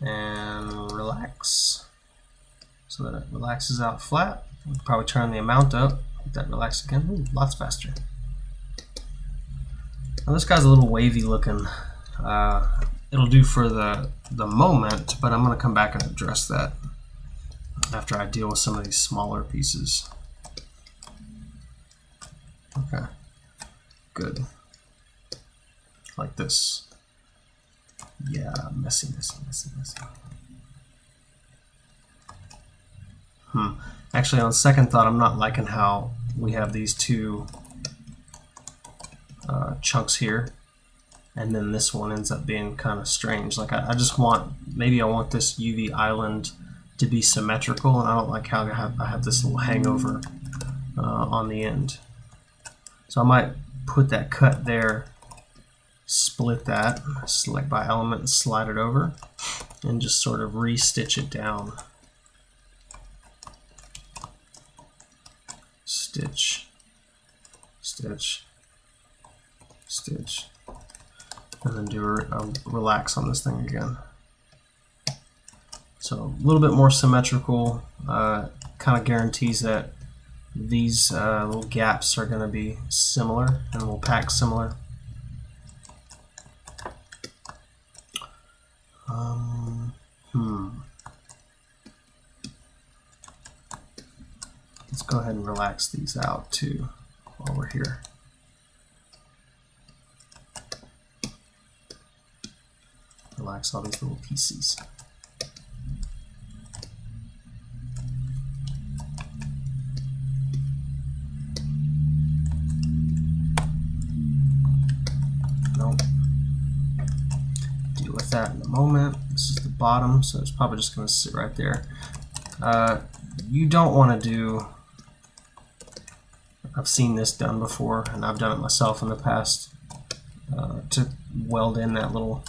and relax so that it relaxes out flat. We'll probably turn the amount up, let that relax again. Ooh, lots faster. Now this guy's a little wavy looking. It'll do for the moment, but I'm going to come back and address that after I deal with some of these smaller pieces. Okay, good. Like this. Yeah, messy. Actually, on second thought, I'm not liking how we have these two chunks here, and then this one ends up being kind of strange. Like I just want, maybe I want this UV island to be symmetrical, and I don't like how I have this little hangover on the end. So I might put that cut there, split that, select by element and slide it over, and just sort of re-stitch it down. Stitch, stitch, stitch, and then do a relax on this thing again. So a little bit more symmetrical, kind of guarantees that these little gaps are going to be similar and will pack similar. Let's go ahead and relax these out too while we're here. Relax all these little pieces. Nope. Deal with that in a moment. This is the bottom, so it's probably just going to sit right there. You don't want to do, I've seen this done before, and I've done it myself in the past, to weld in that little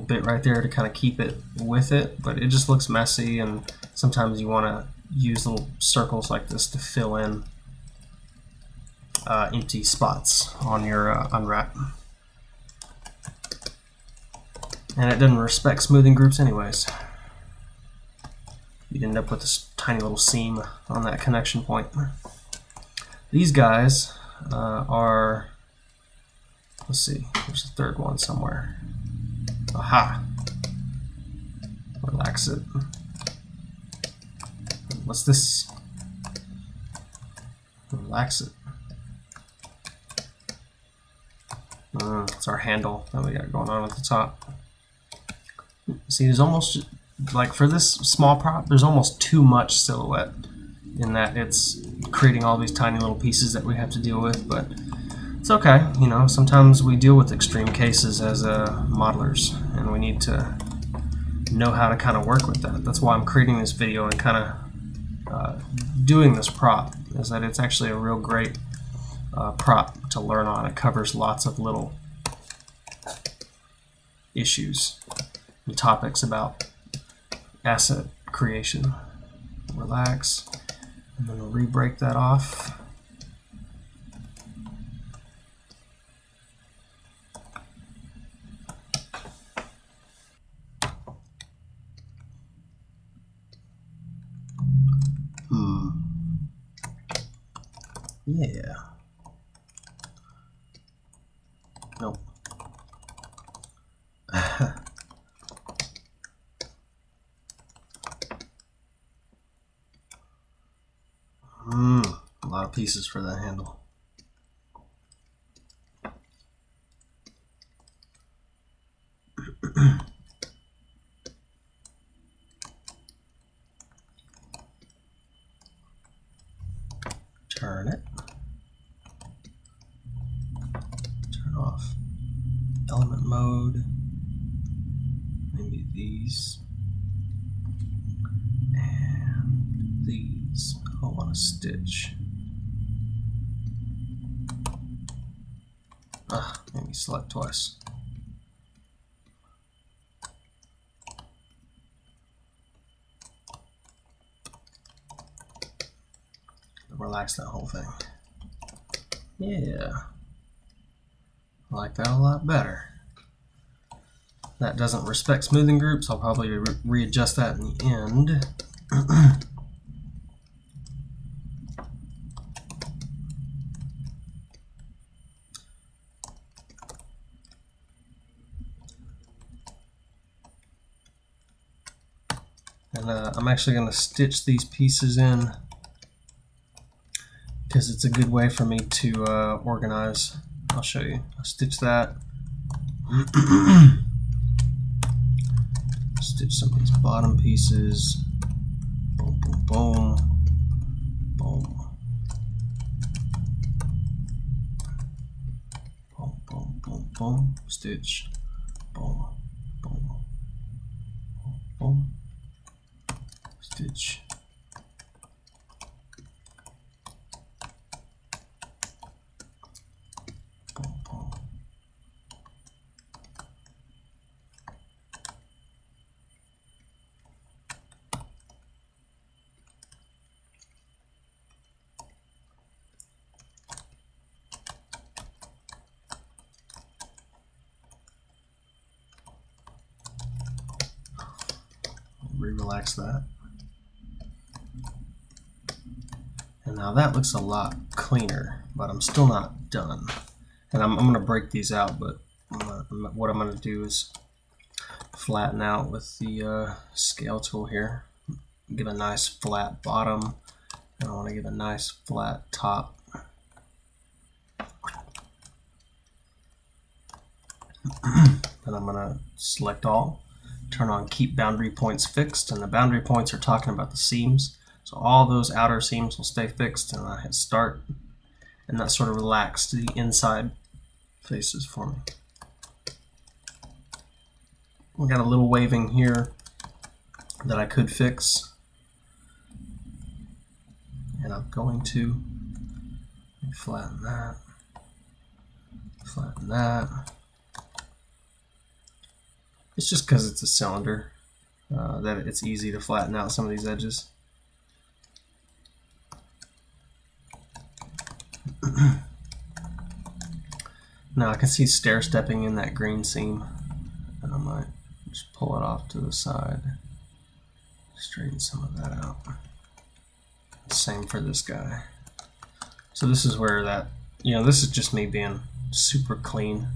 bit right there to kind of keep it with it, but it just looks messy, and sometimes you want to use little circles like this to fill in empty spots on your unwrap. And it doesn't respect smoothing groups anyways. You'd end up with this tiny little seam on that connection point. These guys are, let's see, there's a third one somewhere. Aha! Relax it. What's this? Relax it. It's our handle that we got going on at the top. See, there's almost, like for this small prop, there's almost too much silhouette in that it's creating all these tiny little pieces that we have to deal with, but it's okay. You know, sometimes we deal with extreme cases as modelers, and we need to know how to kind of work with that. That's why I'm creating this video and kind of doing this prop, is that it's actually a real great prop to learn on. It covers lots of little issues and topics about asset creation. Relax, and then re-break that off. Yeah. Nope. A lot of pieces for that handle. Turn it. Turn off element mode. Maybe these. And these. I want to stitch. Maybe select twice. Relax that whole thing. Yeah. I like that a lot better. That doesn't respect smoothing groups. I'll probably readjust that in the end. And I'm actually going to stitch these pieces in because it's a good way for me to organize. I'll show you. I'll stitch that. Stitch some of these bottom pieces. Boom, boom, boom. Boom. Boom, boom, boom, boom. Stitch. Boom, boom, boom, boom. Stitch. relax that. And now that looks a lot cleaner, but I'm still not done. And I'm going to break these out, but what I'm going to do is flatten out with the scale tool here. Give a nice flat bottom, and I want to give a nice flat top. Then I'm going to select all, turn on keep boundary points fixed, and the boundary points are talking about the seams. So all those outer seams will stay fixed, and I hit start, and that sort of relaxed the inside faces for me. We got a little waving here that I could fix, and I'm going to flatten that, flatten that. It's just because it's a cylinder that it's easy to flatten out some of these edges. Now I can see stair stepping in that green seam, and I might just pull it off to the side, straighten some of that out. Same for this guy. So this is where that, this is just me being super clean.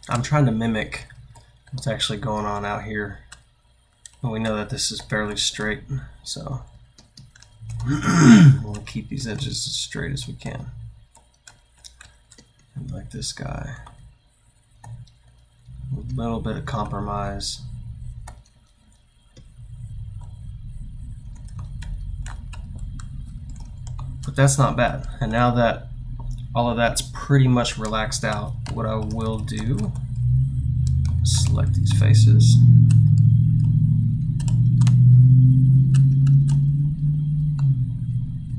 I'm trying to mimic what's actually going on out here. But we know that this is fairly straight, so we'll keep these edges as straight as we can. And like this guy, a little bit of compromise. But that's not bad. And now that all of that's pretty much relaxed out, what I will do, select these faces.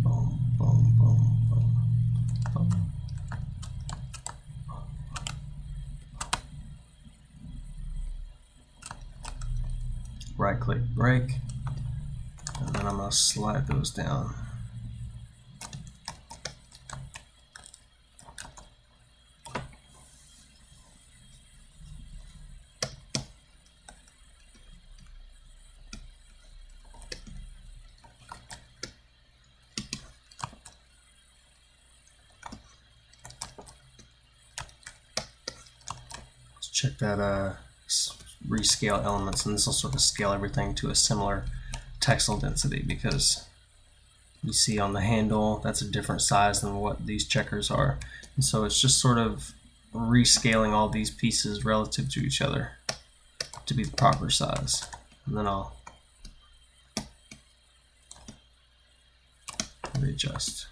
Boom, boom, boom, boom, boom. Right click break, and then I'm going to slide those down. Check that rescale elements, and this will sort of scale everything to a similar textile density, because you see on the handle that's a different size than what these checkers are, and so it's just sort of rescaling all these pieces relative to each other to be the proper size. And then I'll readjust.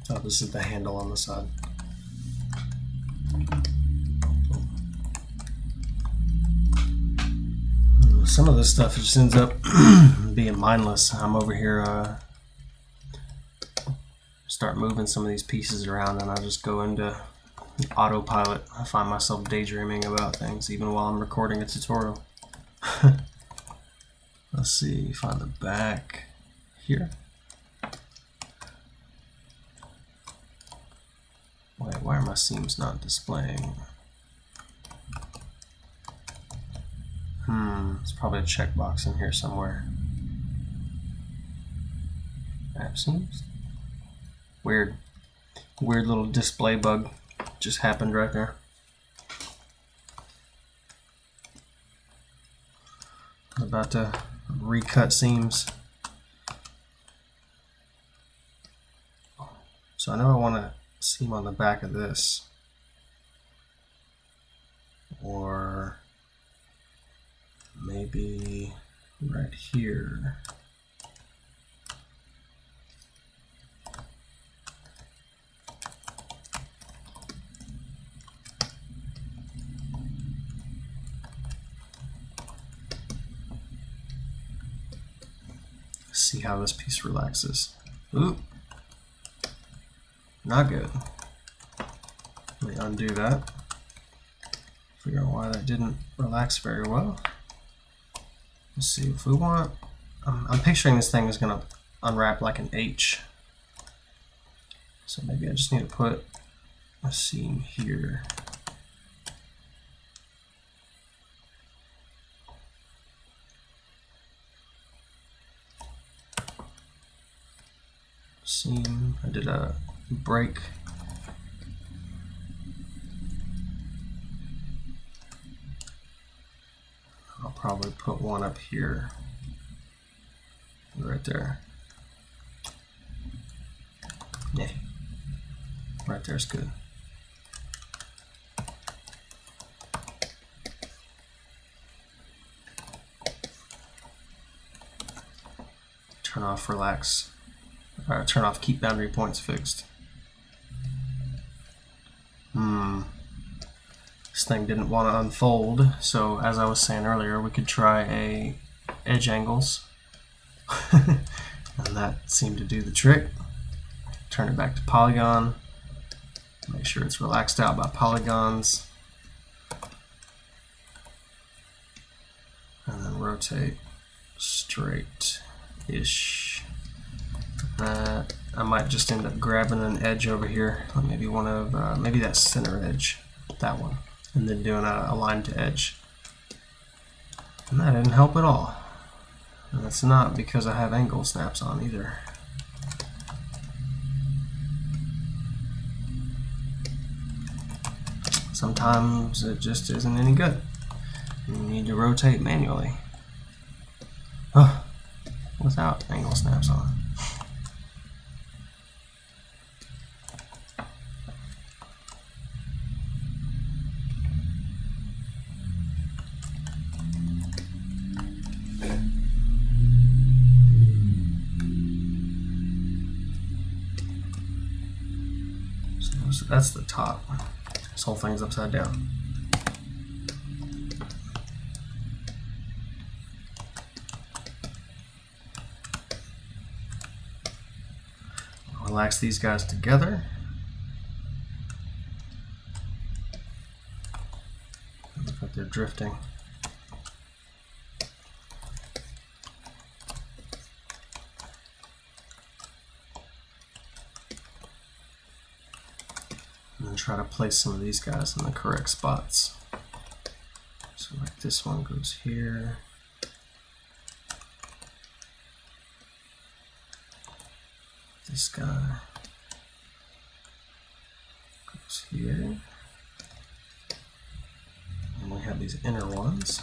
Oh, this is the handle on the side. Some of this stuff just ends up being mindless. I'm over here start moving some of these pieces around, and I just go into autopilot. I find myself daydreaming about things even while I'm recording a tutorial. Let's see, find the back here. Wait, why are my seams not displaying? There's probably a checkbox in here somewhere. Map seams? Weird. Weird little display bug just happened right there. I'm about to recut seams. So I know I want a seam on the back of this, or maybe right here. See how this piece relaxes. Oop, not good. Let me undo that. Figure out why that didn't relax very well. Let's see if we want. I'm picturing this thing is going to unwrap like an H. So maybe I just need to put a seam here. Seam. I did a break. I'll probably put one up here, right there. Yeah, right there's good. Turn off relax. Turn off keep boundary points fixed. This thing didn't want to unfold, so as I was saying earlier, we could try a edge angles. And that seemed to do the trick. Turn it back to polygon. Make sure it's relaxed out by polygons. And then rotate straight-ish. I might just end up grabbing an edge over here, maybe one of maybe that center edge, that one, and then doing a line to edge. And that didn't help at all. And that's not because I have angle snaps on either. Sometimes it just isn't any good. You need to rotate manually. Without angle snaps on. So that's the top. This whole thing's upside down. Relax these guys together. Look like they're drifting. And then try to place some of these guys in the correct spots. So like this one goes here. This guy goes here. And we have these inner ones.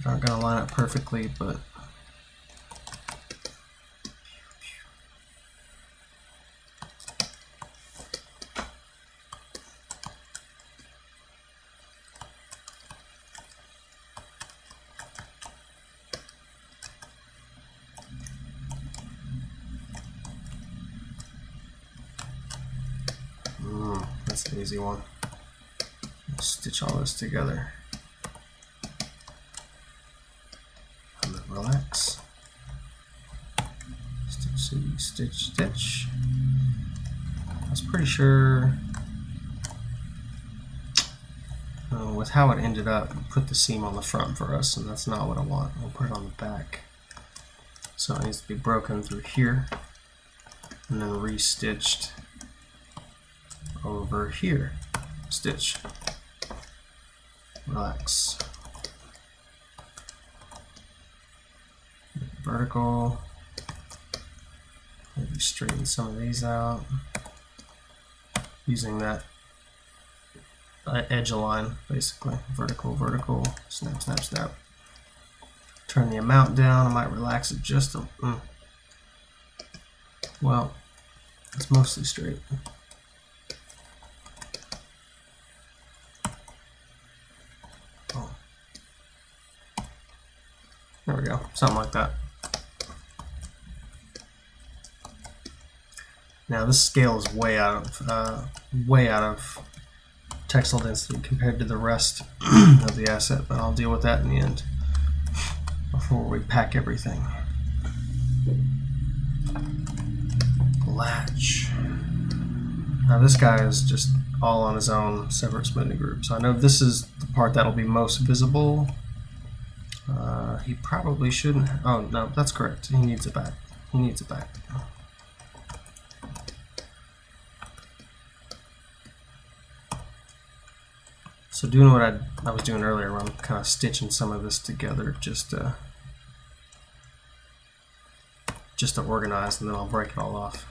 They aren't going to line up perfectly, but that's an easy one. I'll stitch all this together. And then relax. Stitch, stitch, stitch. I was pretty sure with how it ended up, put the seam on the front for us, and that's not what I want. We'll put it on the back. So it needs to be broken through here and then re-stitched over here. Stitch. Relax. vertical. Maybe straighten some of these out using that edge align, basically. Vertical, vertical, snap, snap, snap. Turn the amount down. I might relax it just a... Well, it's mostly straight. Oh. There we go, something like that. Now this scale is way out of textile density compared to the rest of the asset, but I'll deal with that in the end before we pack everything. Latch. Now this guy is just all on his own separate smoothing group, so I know this is the part that'll be most visible. He probably shouldn't. Oh no, that's correct. He needs it back. He needs it back. So doing what I was doing earlier, where I'm kind of stitching some of this together just to organize, and then I'll break it all off.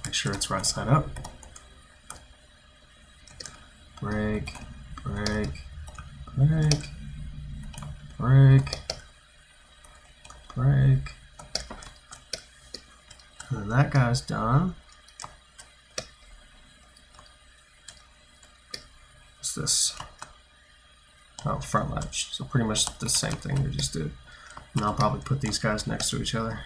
Make sure it's right side up. Break, break, break, break, break. And then that guy's done. What's this? Oh, front latch. So pretty much the same thing we just did. And I'll probably put these guys next to each other.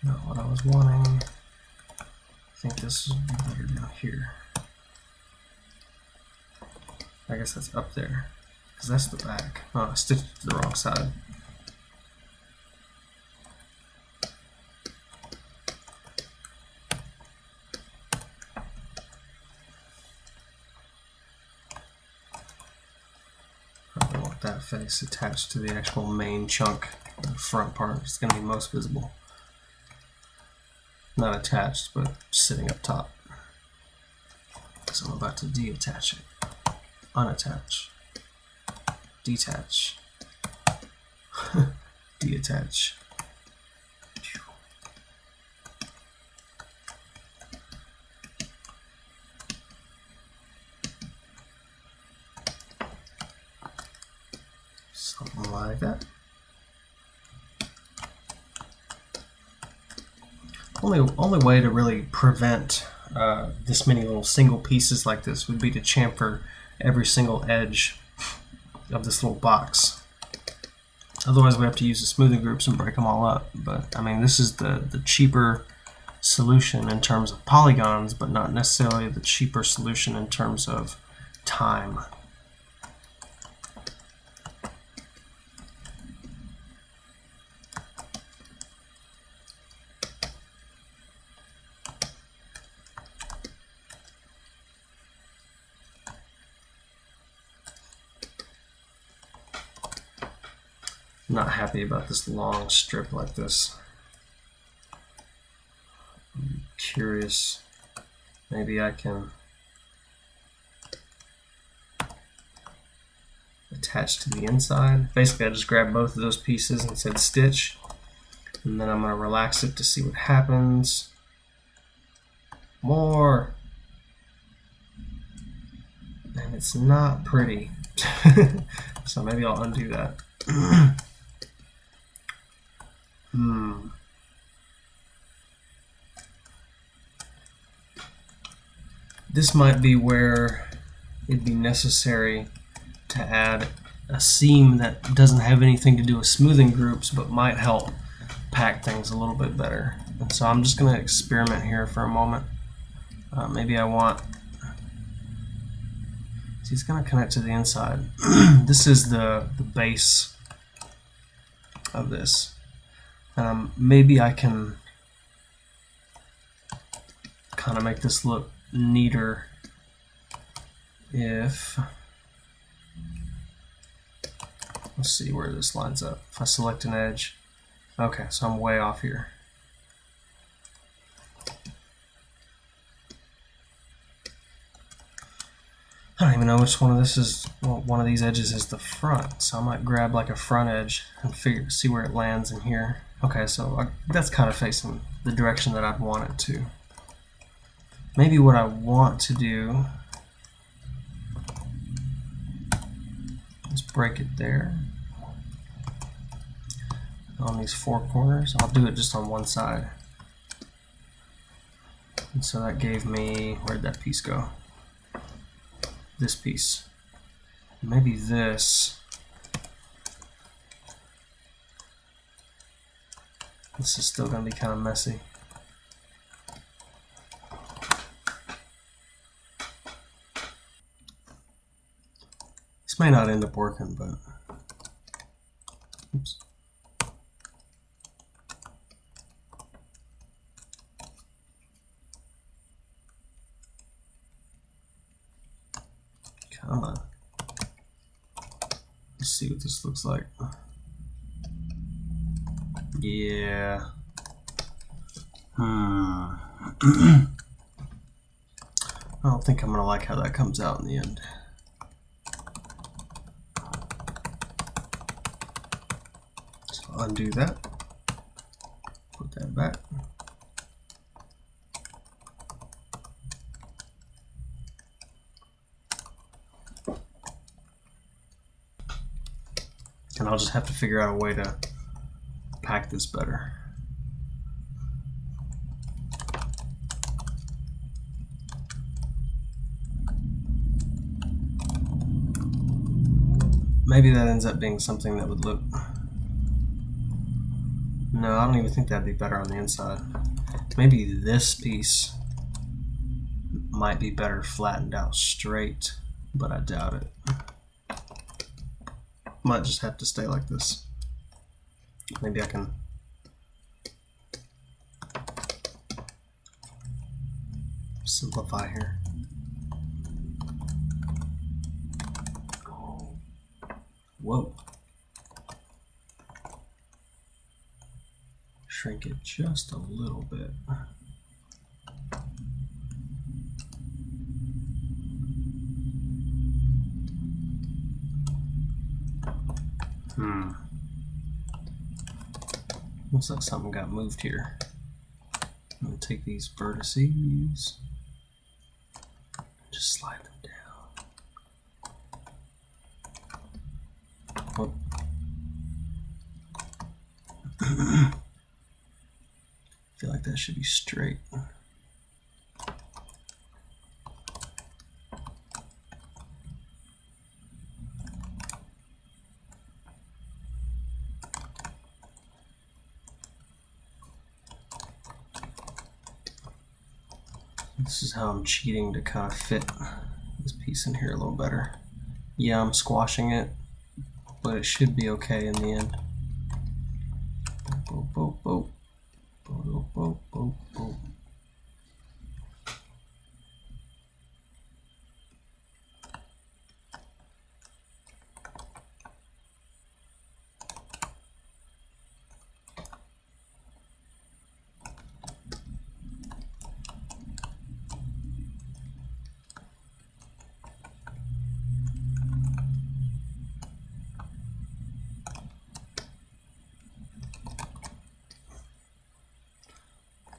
Not what I was wanting. I think this is better down here. I guess that's up there, because that's the back. Oh, I stitched it to the wrong side. I want that face attached to the actual main chunk, the front part. It's going to be most visible. Not attached, but sitting up top. So I'm about to deattach it. Unattach. Detach. Deattach. Something like that. Only way to really prevent this many little single pieces like this would be to chamfer every single edge of this little box. Otherwise we have to use the smoothing groups and break them all up. But I mean, this is the cheaper solution in terms of polygons, but not necessarily the cheaper solution in terms of time. Not happy about this long strip like this. I'm curious, maybe I can attach to the inside. Basically I just grabbed both of those pieces and said stitch, and then I'm going to relax it to see what happens. More! And it's not pretty. So maybe I'll undo that. This might be where it'd be necessary to add a seam that doesn't have anything to do with smoothing groups, but might help pack things a little bit better. And so I'm just going to experiment here for a moment. Maybe I want, see, it's going to connect to the inside. This is the base of this. Maybe I can kind of make this look neater if, let's see where this lines up. If I select an edge, okay, so I'm way off here. I don't even know which one of this is, well, one of these edges is the front, so I might grab like a front edge and see where it lands in here. Okay, so that's kind of facing the direction that I'd want it to. Maybe what I want to do is break it there on these four corners. I'll do it just on one side. And so that gave me, where'd that piece go? This piece. Maybe this. This is still going to be kind of messy. This may not end up working, but oops. Come on. Let's see what this looks like. Yeah. I don't think I'm going to like how that comes out in the end. So undo that. Put that back. And I'll just have to figure out a way to pack this better. Maybe that ends up being something that would look... No, I don't even think that'd be better on the inside. Maybe this piece might be better flattened out straight, but I doubt it. Might just have to stay like this. Maybe I can simplify here. Whoa. Shrink it just a little bit. Looks like something got moved here. I'm going to take these vertices, just slide them down. Oh. I feel like that should be straight. This is how I'm cheating to kind of fit this piece in here a little better. Yeah, I'm squashing it, but it should be okay in the end. Boop, boop, boop. Boop, boop, boop, boop.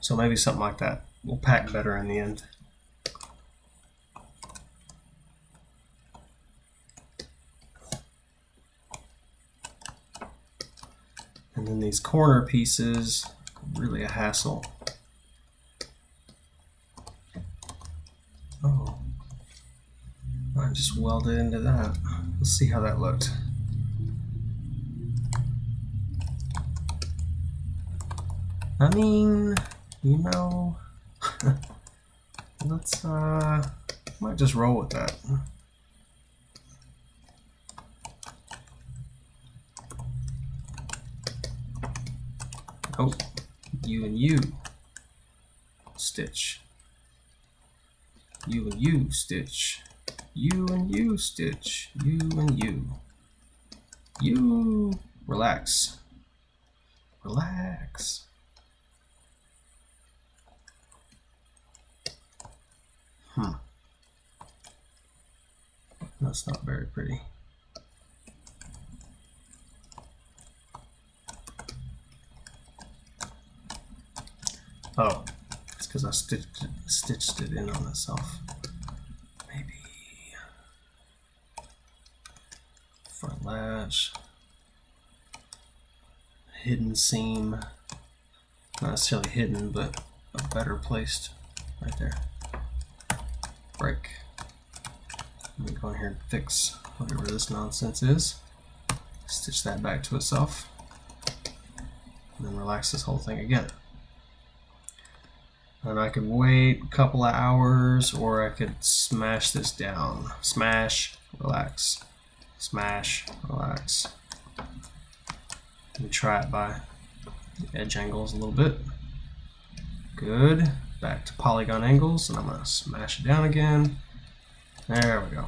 So maybe something like that will pack better in the end. And then these corner pieces, really a hassle. Oh, I just welded into that. Let's see how that looked. I mean, you know, let's might just roll with that. Oh, you and you stitch. You and you stitch. You and you stitch. You and you. You relax. Relax. That's not very pretty. Oh, it's because I stitched it in on itself. Maybe front latch, hidden seam, not necessarily hidden, but a better placed right there. Break. Let me go in here and fix whatever this nonsense is. Stitch that back to itself, and then relax this whole thing again. And I could wait a couple of hours, or I could smash this down. Smash, relax. Smash, relax. Let me try it by the edge angles a little bit. Good. Back to polygon angles, and I'm going to smash it down again. There we go.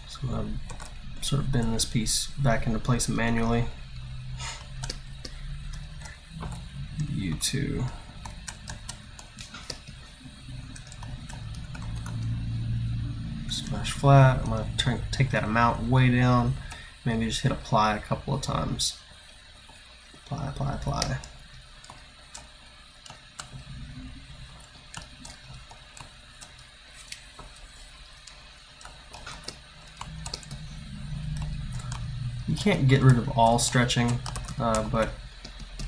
So I'm going to sort of bend this piece back into place manually. You two. Smash flat. I'm going to try and take that amount way down. Maybe just hit apply a couple of times. Apply, apply, apply. You can't get rid of all stretching, but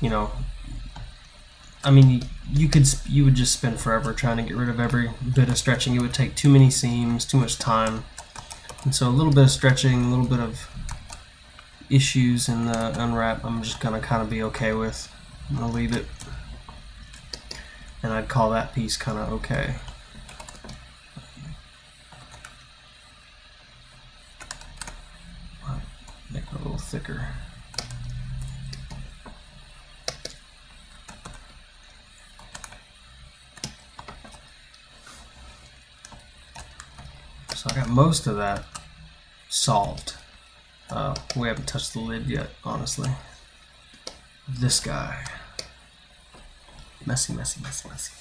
you know, I mean, you would just spend forever trying to get rid of every bit of stretching. It would take too many seams, too much time, and so a little bit of stretching, a little bit of issues in the unwrap, I'm just gonna kind of be okay with. I'm gonna leave it, and I'd call that piece kind of okay. Make it a little thicker. So I got most of that solved. We haven't touched the lid yet, honestly. This guy. Messy, messy, messy, messy.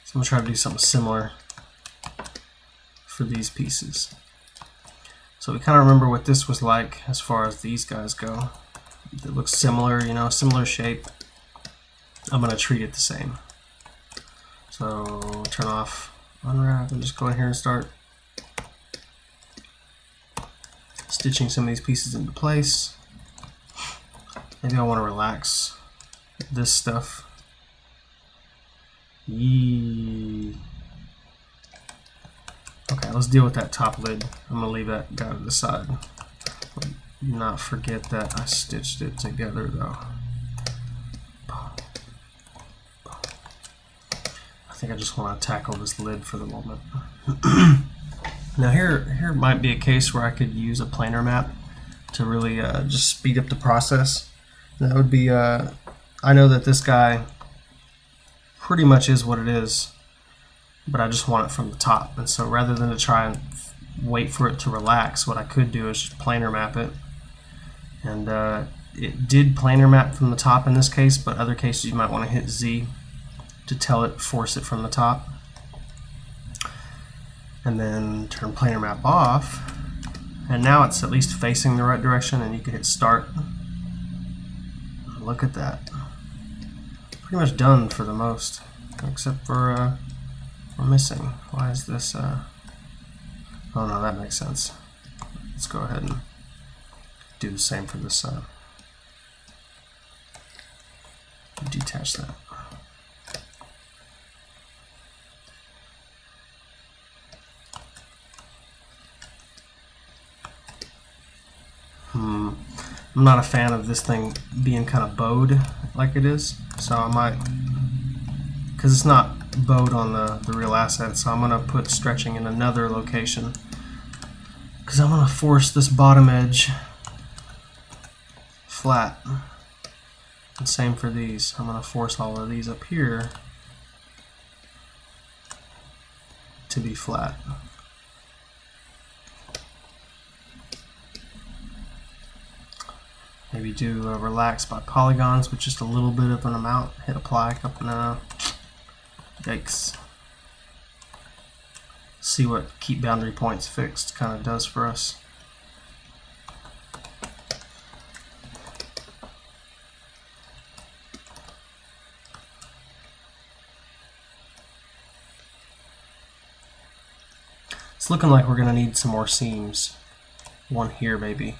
So I'm going to try to do something similar for these pieces. So we kind of remember what this was like as far as these guys go. It looks similar, you know, similar shape. I'm going to treat it the same. So turn off unwrap and just go in here and start stitching some of these pieces into place. Maybe I want to relax this stuff. Yee. Okay, let's deal with that top lid. I'm going to leave that guy to the side. Do not forget that I stitched it together though. I think I just want to tackle this lid for the moment. Now here might be a case where I could use a planar map to really just speed up the process. That would be, I know that this guy pretty much is what it is, but I just want it from the top. And so rather than to try and wait for it to relax, what I could do is just planar map it. And it did planar map from the top in this case, but other cases you might want to hit Z to tell it, force it from the top. And then turn planar map off, and now it's at least facing the right direction, and you can hit start. Look at that. Pretty much done for the most, except for we're missing. Why is this? Oh no, that makes sense. Let's go ahead and do the same for this side. detach that. I'm not a fan of this thing being kind of bowed like it is, so I might, because it's not bowed on the real asset, so I'm going to put stretching in another location, because I'm going to force this bottom edge flat. And same for these. I'm going to force all of these up here to be flat. Maybe do relax by polygons with just a little bit of an amount. Hit apply, no. Yikes. See what keep boundary points fixed kind of does for us. It's looking like we're going to need some more seams. One here maybe.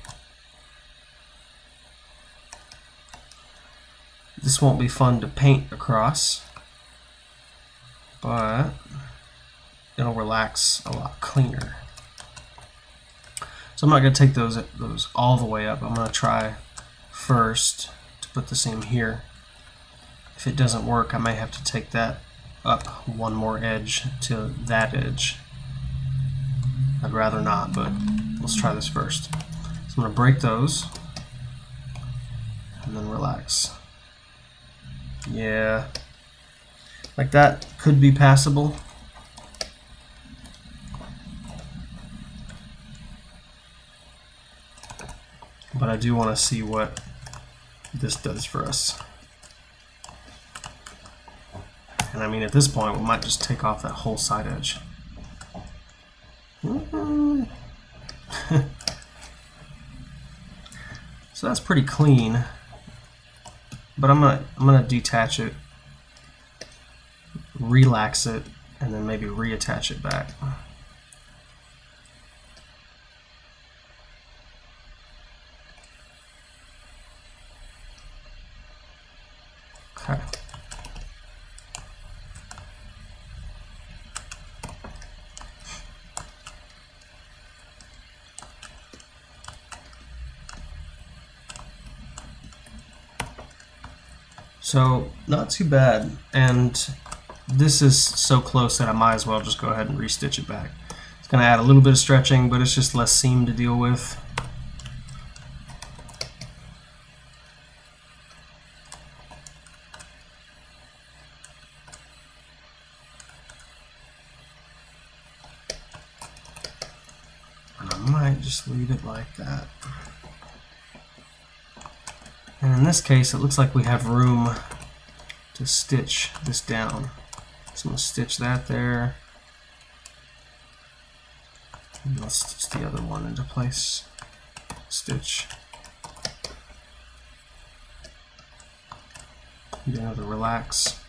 This won't be fun to paint across, but it'll relax a lot cleaner. So I'm not going to take those all the way up. I'm going to try first to put the seam here. If it doesn't work, I may have to take that up one more edge to that edge. I'd rather not, but let's try this first. So I'm going to break those and then relax. Yeah, like that could be passable. But I do want to see what this does for us. And I mean, at this point, we might just take off that whole side edge. So that's pretty clean. But I'm gonna detach it, relax it, and then maybe reattach it back. Okay. So not too bad, and this is so close that I might as well just go ahead and restitch it back. It's going to add a little bit of stretching, but it's just less seam to deal with. And I might just leave it like that. And in this case, it looks like we have room to stitch this down. So I'm going to stitch that there. And let's stitch the other one into place. Stitch. Do another relax.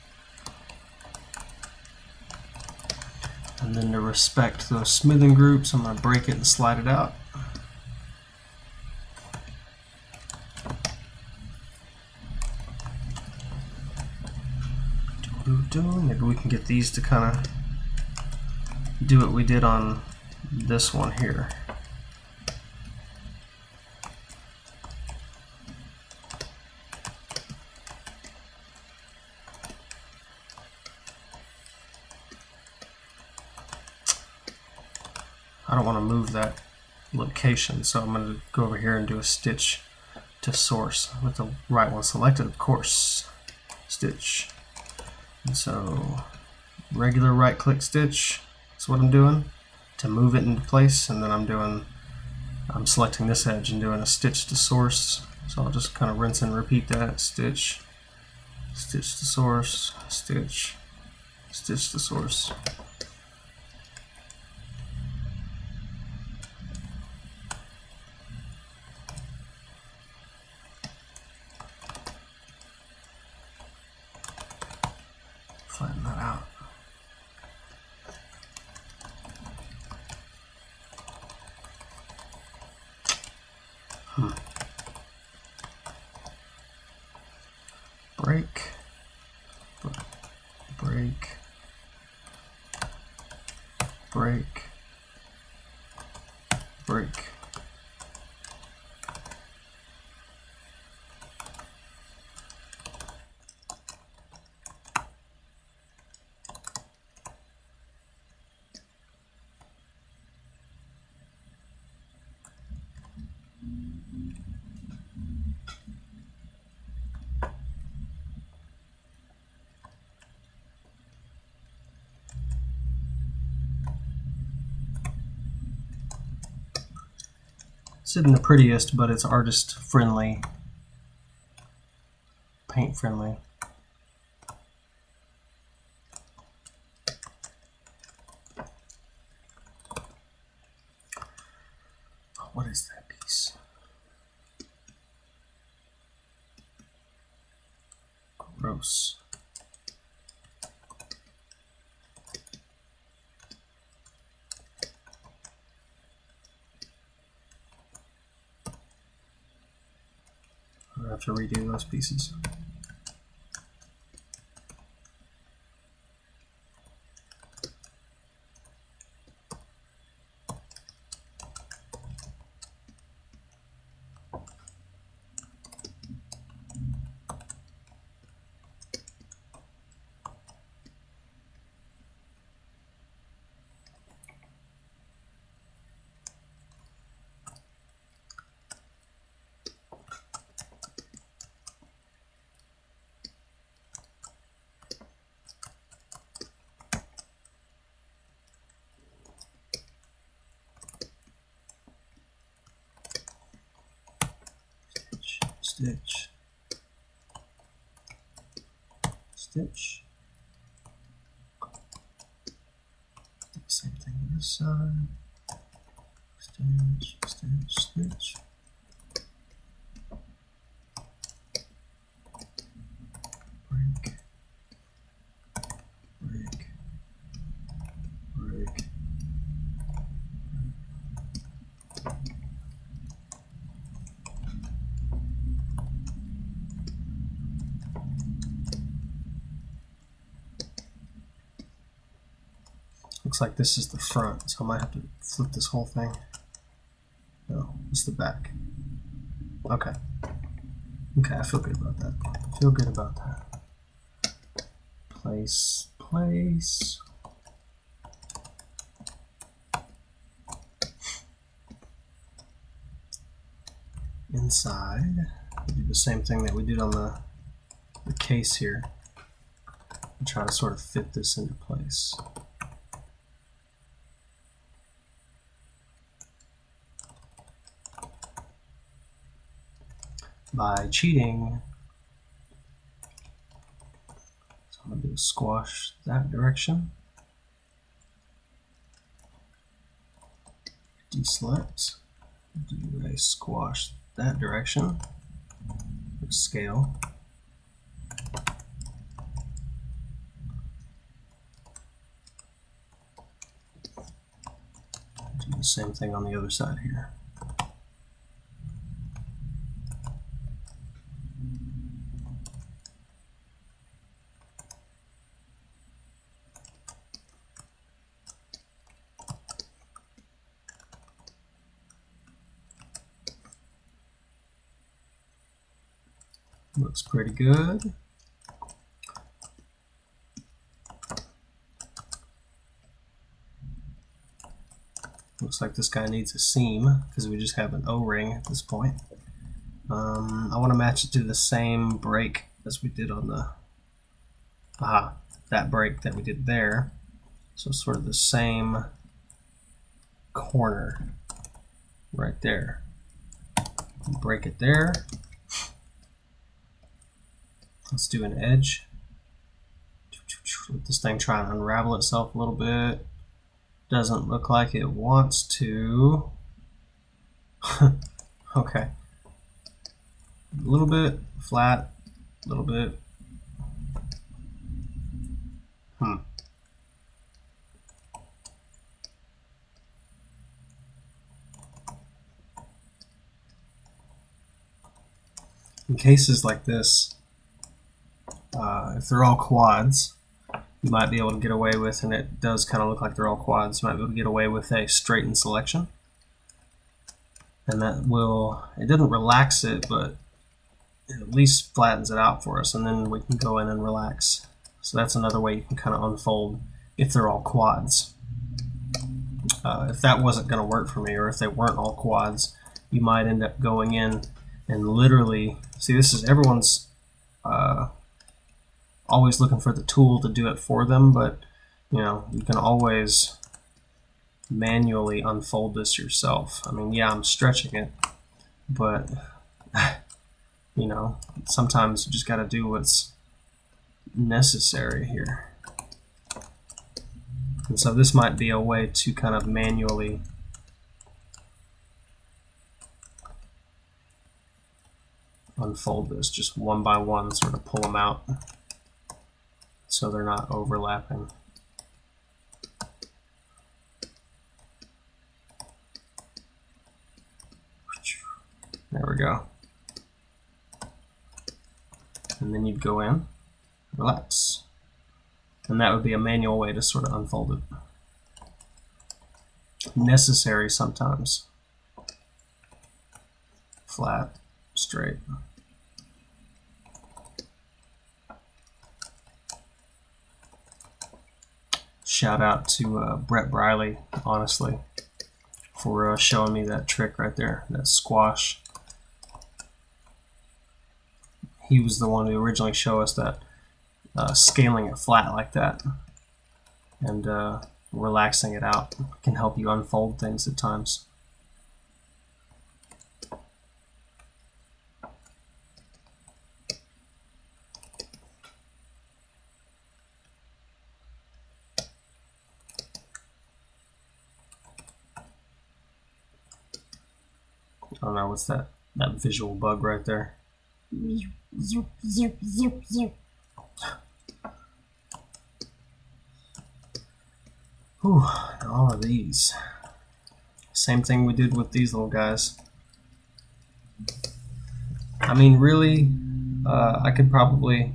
And then to respect those smoothing groups, I'm going to break it and slide it out. Maybe we can get these to kind of do what we did on this one here. I don't want to move that location, so I'm going to go over here and do a stitch to source with the right one selected, of course. Stitch. And so regular right click stitch, that's what I'm doing to move it into place, and then I'm selecting this edge and doing a stitch to source. So I'll just kind of rinse and repeat that. Stitch, stitch to source, stitch, stitch to source. Flatten that out. Break. break, break, break. This isn't the prettiest, but it's artist friendly, paint friendly. What is that piece? Gross. I have to redo those pieces. Stitch, stitch. Do the same thing on this side. Stitch, stitch, stitch. Break, break, break. Looks like this is the front, so I might have to flip this whole thing. No, it's the back. Okay. Okay, I feel good about that. Feel good about that. Place, place. Inside, we do the same thing that we did on the case here. And try to sort of fit this into place. By cheating, so I'm going to do squash that direction, deselect, do a squash that direction, scale, do the same thing on the other side here. Looks pretty good. Looks like this guy needs a seam because we just have an O-ring at this point. I want to match it to the same break as we did on the that break that we did there. So sort of the same corner right there. Break it there. Let's do an edge. Let this thing try and unravel itself a little bit. Doesn't look like it wants to. Okay. A little bit flat, a little bit. In cases like this, if they're all quads, you might be able to get away with, and it does kind of look like they're all quads, you might be able to get away with a straighten selection. And that will, it doesn't relax it, but it at least flattens it out for us, and then we can go in and relax. So that's another way you can kind of unfold if they're all quads. If that wasn't going to work for me, or if they weren't all quads, you might end up going in and literally, see, this is everyone's always looking for the tool to do it for them, but you know, you can always manually unfold this yourself. I mean, yeah, I'm stretching it, but you know, sometimes you just got to do what's necessary here. And so this might be a way to kind of manually unfold this, just one by one, sort of pull them out so they're not overlapping. There we go. And then you'd go in, relax. And that would be a manual way to sort of unfold it. Necessary sometimes. Flat, straight. Shout out to Brett Briley, honestly, for showing me that trick right there, that squash. He was the one who originally showed us that scaling it flat like that and relaxing it out can help you unfold things at times. I don't know, what's that visual bug right there? Zoop, zoop, zoop, zoop. Whew, all of these. Same thing we did with these little guys. I mean, really, I could probably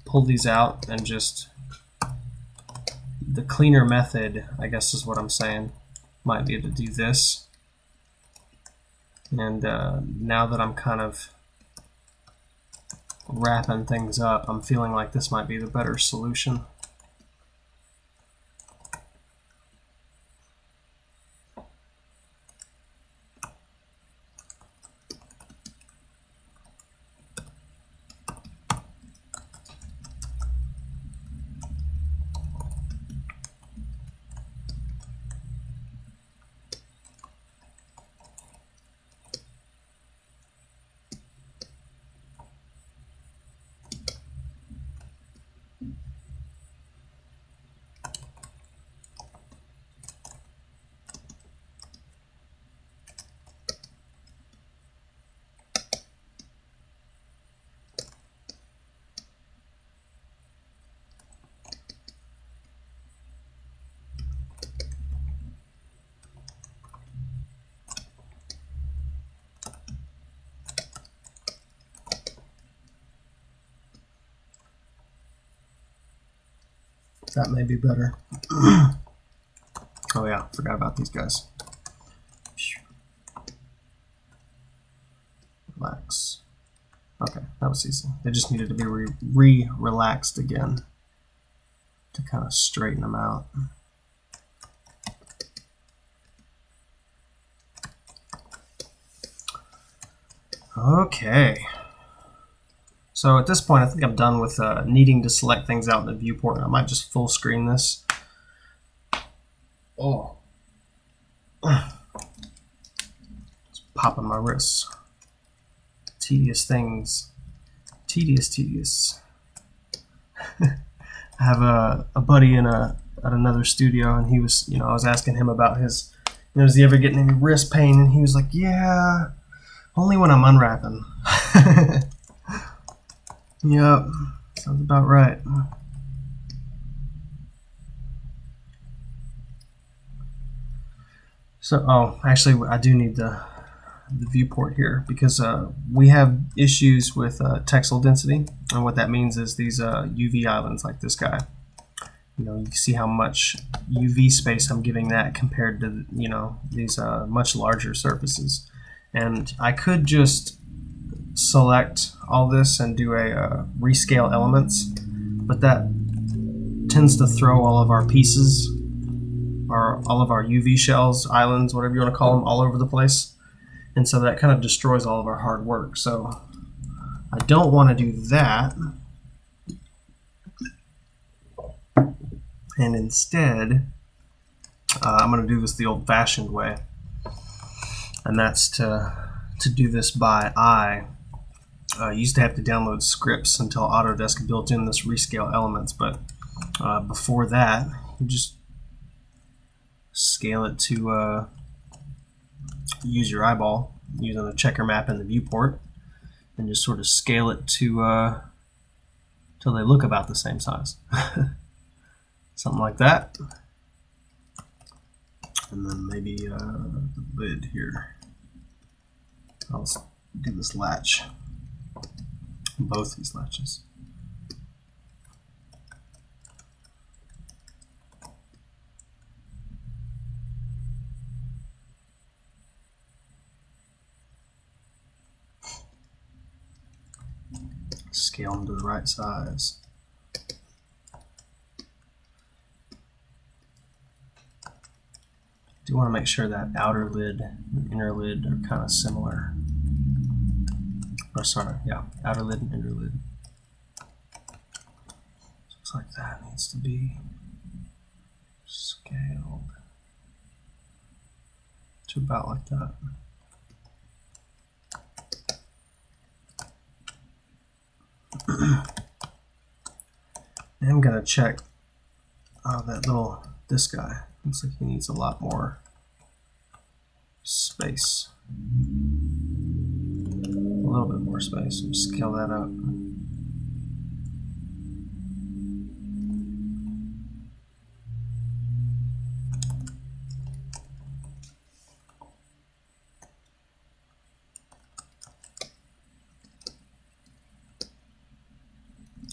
pull these out and just, the cleaner method, I guess is what I'm saying, might be to do this. And now that I'm kind of wrapping things up, I'm feeling like this might be the better solution. That may be better. Oh yeah, forgot about these guys. Relax. Okay, that was easy. They just needed to be relaxed again to kind of straighten them out. Okay. So at this point, I think I'm done with needing to select things out in the viewport. I might just full screen this. Oh. It's popping my wrists. Tedious things. Tedious. I have a buddy at another studio, and he was, I was asking him about his, is he ever getting any wrist pain? And he was like, yeah, only when I'm unwrapping. Yep, sounds about right. So, actually, I do need the viewport here because we have issues with textile density And what that means is these UV islands like this guy, you know, you see how much UV space I'm giving that compared to, you know, these much larger surfaces. And I could just select all this and do a rescale elements, but that tends to throw all of our pieces, or all of our UV shells, islands, whatever you want to call them, all over the place. And so that kind of destroys all of our hard work. So I don't want to do that. And instead, I'm going to do this the old-fashioned way. And that's to do this by eye. I used to have to download scripts until Autodesk built in this rescale elements, but before that, you just scale it to use your eyeball using a checker map in the viewport, and just sort of scale it to till they look about the same size. Something like that. And then maybe the lid here. I'll do this latch. Both these latches. Scale them to the right size. Do want to make sure that outer lid and inner lid are kind of similar. Or sorry, yeah, outer lid and inner lid. Looks like that needs to be scaled to about like that. And I'm gonna check this guy. Looks like he needs a lot more space. A little bit more space. So scale that up.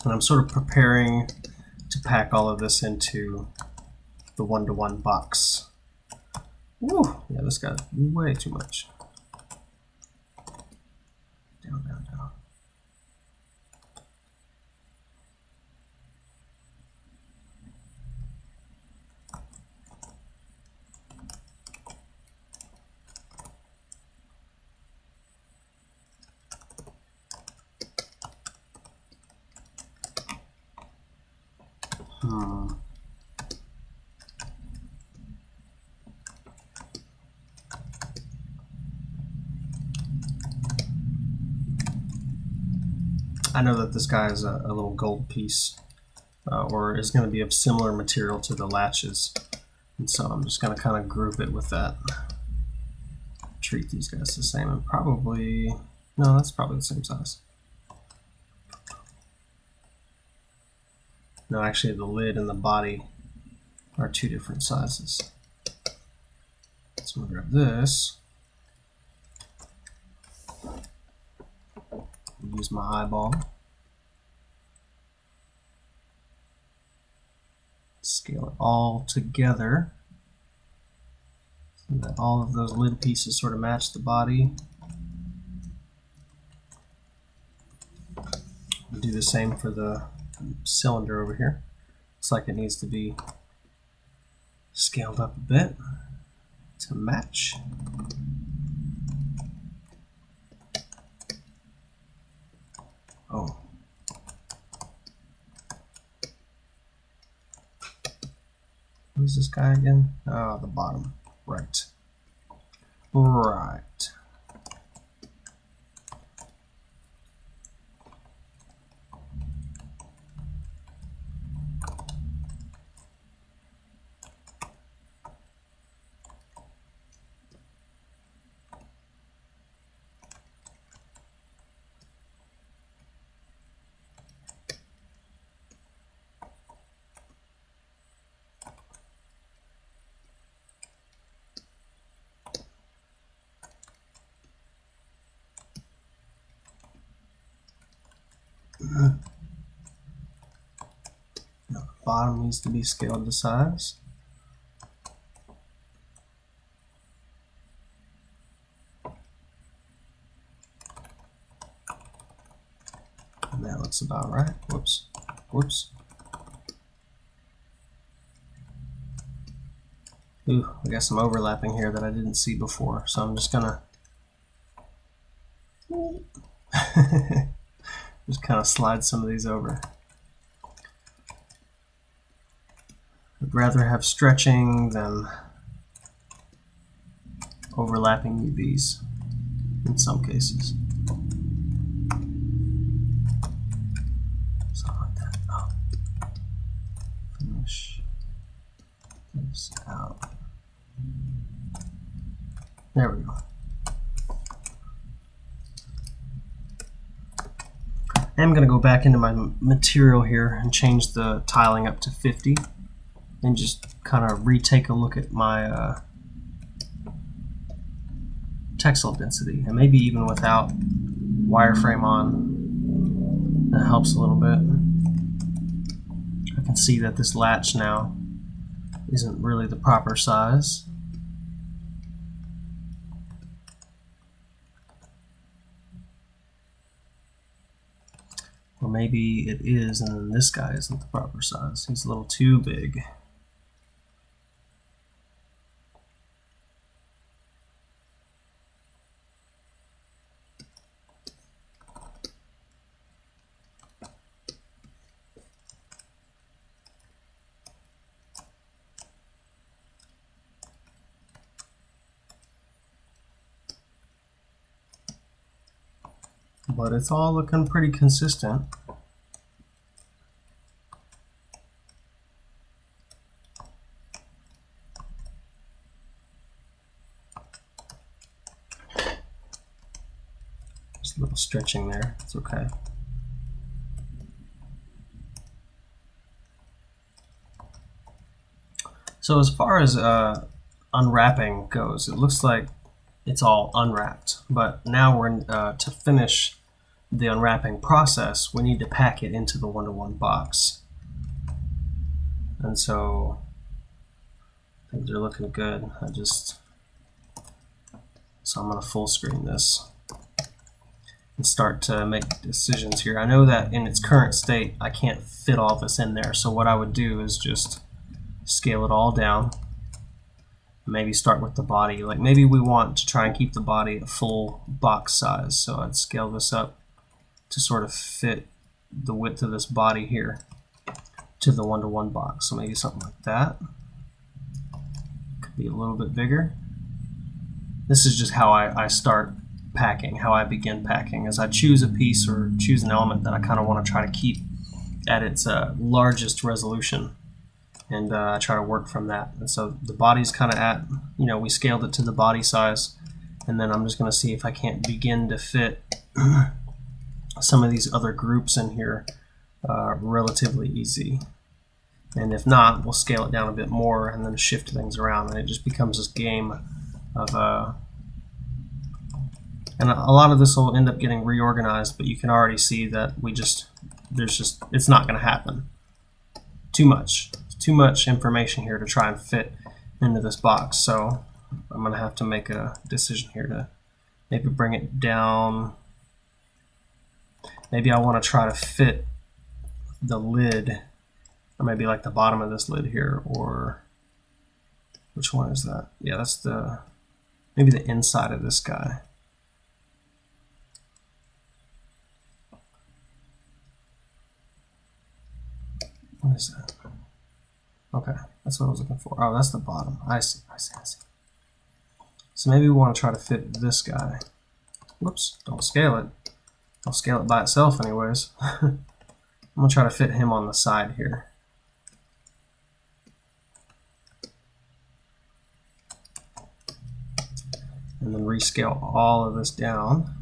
And I'm sort of preparing to pack all of this into the one-to-one box. Woo! Yeah, this got way too much. Down, down, down. I know that this guy is a little gold piece, or is going to be of similar material to the latches, and so I'm just going to kind of group it with that. Treat these guys the same, and probably, no, that's probably the same size. No, actually the lid and the body are two different sizes. So I'm going to grab this, use my eyeball, scale it all together so that all of those lid pieces sort of match the body. We'll do the same for the cylinder over here. Looks like it needs to be scaled up a bit to match. Oh. Who's this guy again? Oh, the bottom. Right. Right. bottom needs to be scaled to size. And that looks about right. Whoops. Whoops. Ooh, I got some overlapping here that I didn't see before, so I'm just gonna just kind of slide some of these over. I'd rather have stretching than overlapping UVs in some cases. Something like that. Oh. Finish this out. There we go. I'm going to go back into my material here and change the tiling up to 50 and just kind of retake a look at my textile density, and maybe even without wireframe on. That helps a little bit. I can see that this latch now isn't really the proper size. Or maybe it is, and then this guy isn't the proper size. He's a little too big. But it's all looking pretty consistent. Just a little stretching there, it's okay. So as far as unwrapping goes, it looks like it's all unwrapped, but now we're to finish the unwrapping process, we need to pack it into the one-to-one box. And so things are looking good. So I'm going to full screen this and start to make decisions here. I know that in its current state I can't fit all this in there, so what I would do is just scale it all down. Maybe start with the body. Like maybe we want to try and keep the body at full box size, so I'd scale this up to sort of fit the width of this body here to the one-to-one box. So maybe something like that. Could be a little bit bigger. This is just how I start packing, how I begin packing, as I choose a piece or choose an element that I kind of want to try to keep at its largest resolution, and I try to work from that. And so the body's kind of at, we scaled it to the body size, and then I'm just going to see if I can't begin to fit some of these other groups in here relatively easy. And if not, we'll scale it down a bit more and then shift things around, and it just becomes this game of and a lot of this will end up getting reorganized, but you can already see that it's not going to happen. Too much information here to try and fit into this box, so I'm going to have to make a decision here to maybe bring it down. Maybe I want to try to fit the lid, or maybe like the bottom of this lid here, or which one is that? Yeah, that's maybe the inside of this guy. What is that? Okay, that's what I was looking for. Oh, that's the bottom. I see. So maybe we want to try to fit this guy. Whoops, don't scale it. I'll scale it by itself anyways. I'm going to try to fit him on the side here. And then rescale all of this down.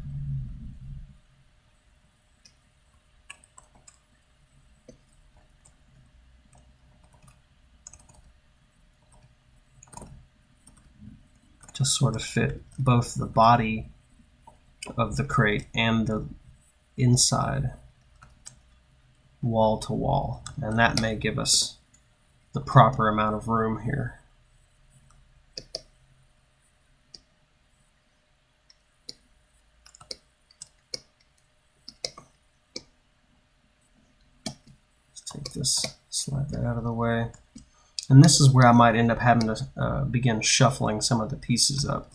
To sort of fit both the body of the crate and the inside wall to wall, and that may give us the proper amount of room here. Let's take this, slide that out of the way. And this is where I might end up having to begin shuffling some of the pieces up.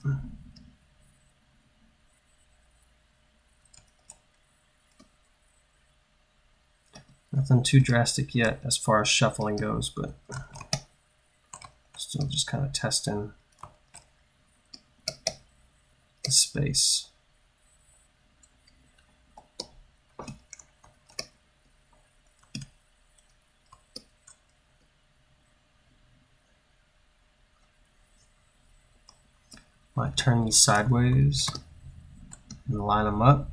Nothing too drastic yet as far as shuffling goes, but still just kind of testing the space. Might turn these sideways and line them up.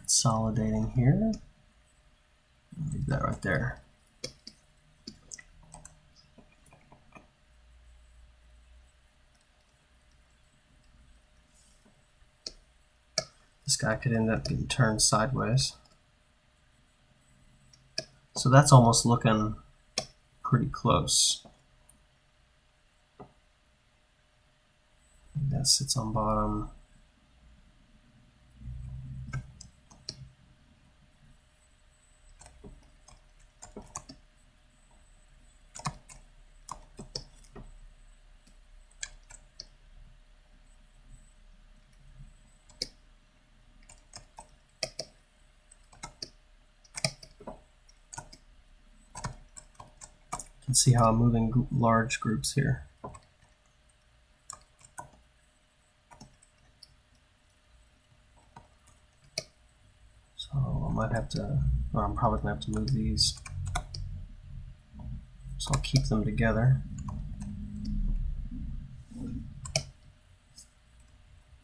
Consolidating here. Leave that right there. This guy could end up getting turned sideways. So that's almost looking pretty close. That sits on bottom. You can see how I'm moving large groups here. So I might have to, or I'm probably going to have to move these. So I'll keep them together.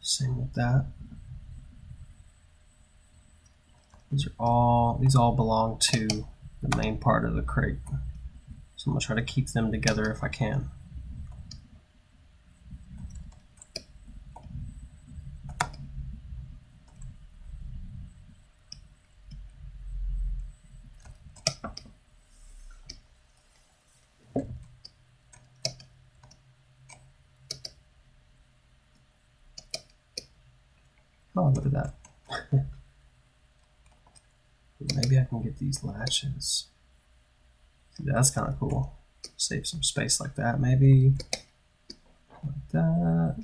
Same with that. These all belong to the main part of the crate. So I'm going to try to keep them together if I can. Oh, look at that. Maybe I can get these latches. That's kind of cool. Save some space like that, maybe. Like that.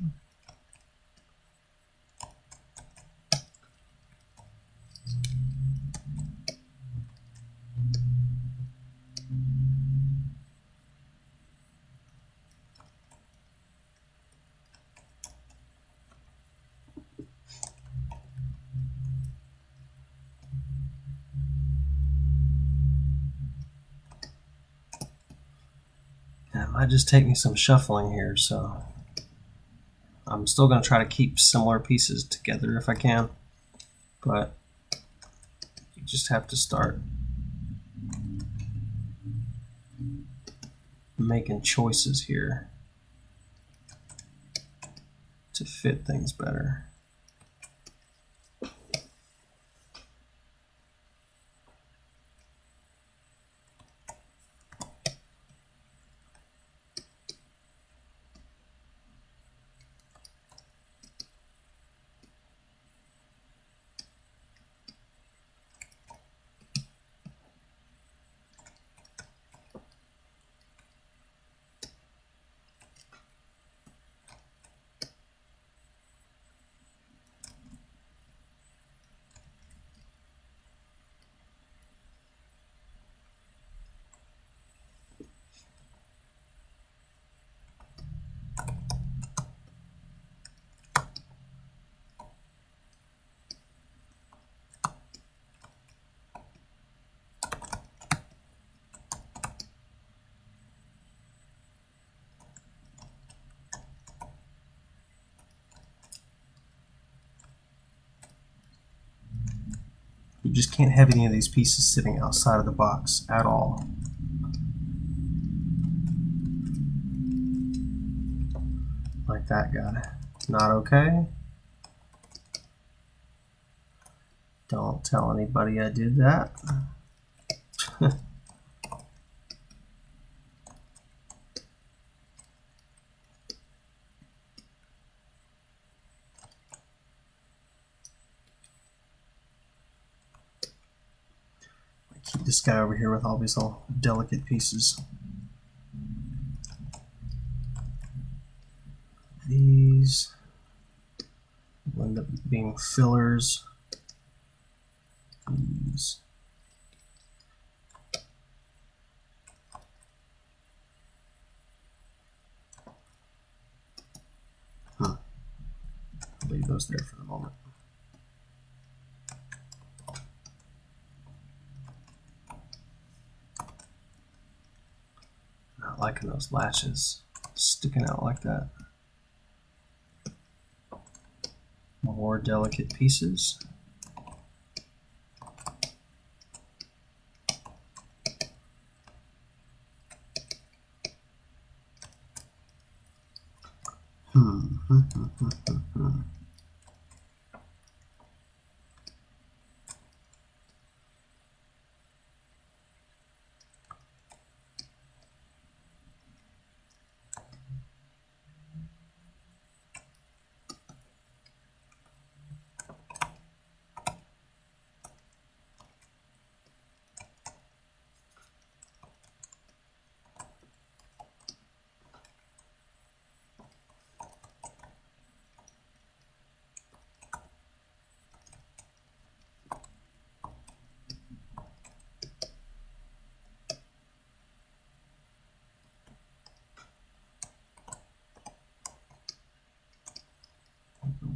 And it might just take me some shuffling here, so I'm still going to try to keep similar pieces together if I can, but you just have to start making choices here to fit things better. just can't have any of these pieces sitting outside of the box at all. Like that guy. Not okay. Don't tell anybody I did that. Keep this guy over here with all these little delicate pieces. These will end up being fillers. These. Leave those there for the moment. Not liking those latches sticking out like that. More delicate pieces.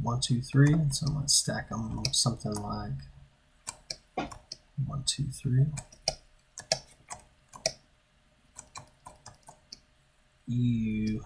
One, two, three. So I'm going to stack them something like 1, 2, 3. Ew.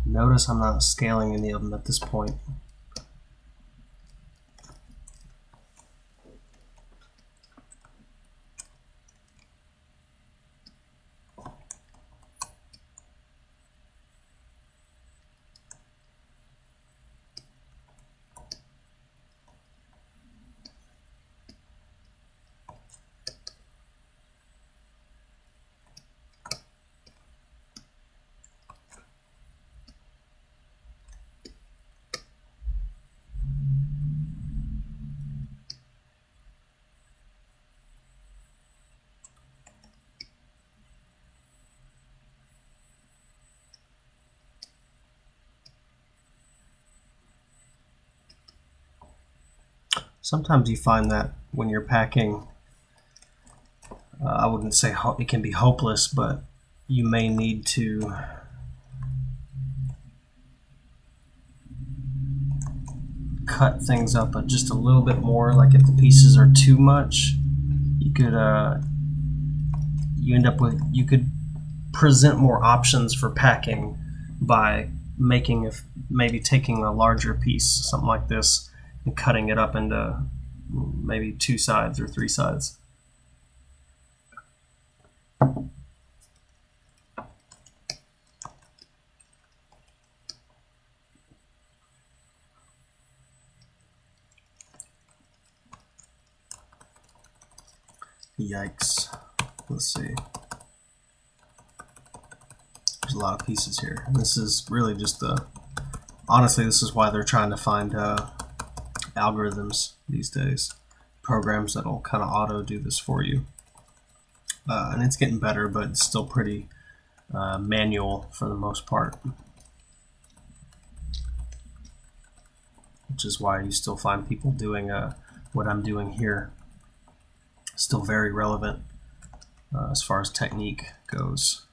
Notice I'm not scaling any of them at this point. Sometimes you find that when you're packing, I wouldn't say it can be hopeless, but you may need to cut things up just a little bit more. Like if the pieces are too much, you could you could present more options for packing by maybe taking a larger piece, something like this, and cutting it up into maybe 2 sides or 3 sides. Yikes. Let's see. There's a lot of pieces here. This is really just honestly, this is why they're trying to find algorithms these days. Programs that'll kind of auto do this for you. And it's getting better, but it's still pretty manual for the most part. Which is why you still find people doing what I'm doing here. Still very relevant as far as technique goes.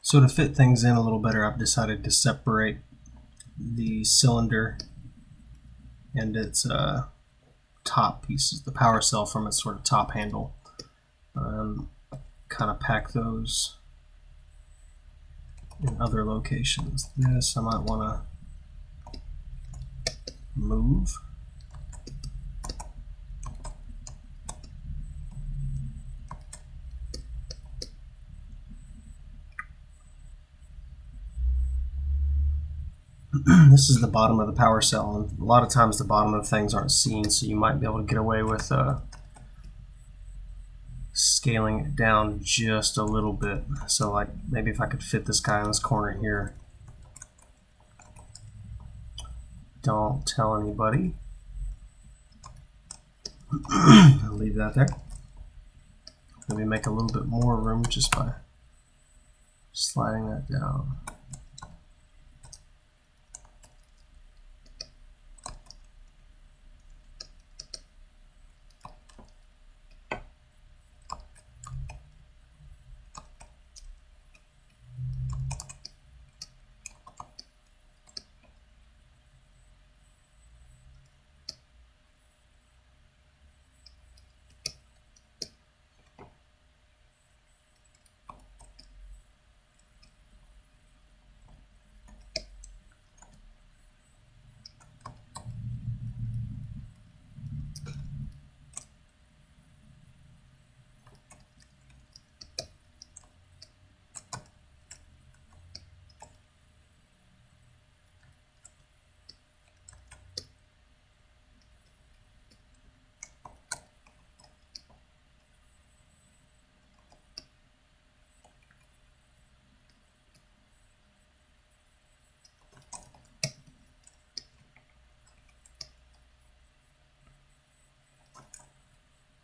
So to fit things in a little better, I've decided to separate the cylinder and its top pieces, the PowerCell from its sort of top handle. Kind of pack those in other locations. This I might want to move. This is the bottom of the PowerCell, and a lot of times the bottom of things aren't seen, so you might be able to get away with scaling it down just a little bit. So like maybe if I could fit this guy in this corner here. Don't tell anybody. I'll leave that there. Maybe make a little bit more room just by sliding that down.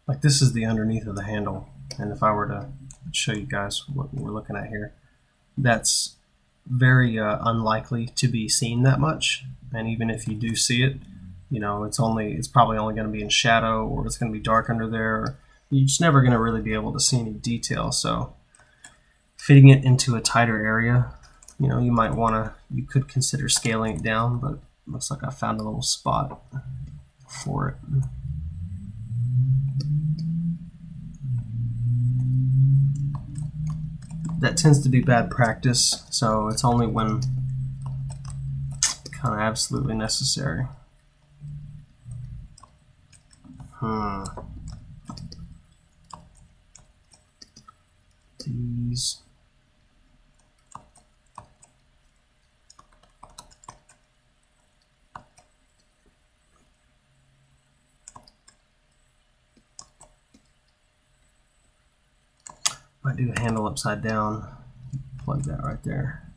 Like this is the underneath of the handle, and if I were to show you guys what we're looking at here, that's very unlikely to be seen that much. And even if you do see it, you know, it's probably only going to be in shadow, or it's going to be dark under there. You're just never going to really be able to see any detail. So fitting it into a tighter area, you know, you could consider scaling it down, but it looks like I found a little spot for it. That tends to be bad practice, so it's only when kind of absolutely necessary. These. Might do the handle upside down. Plug that right there.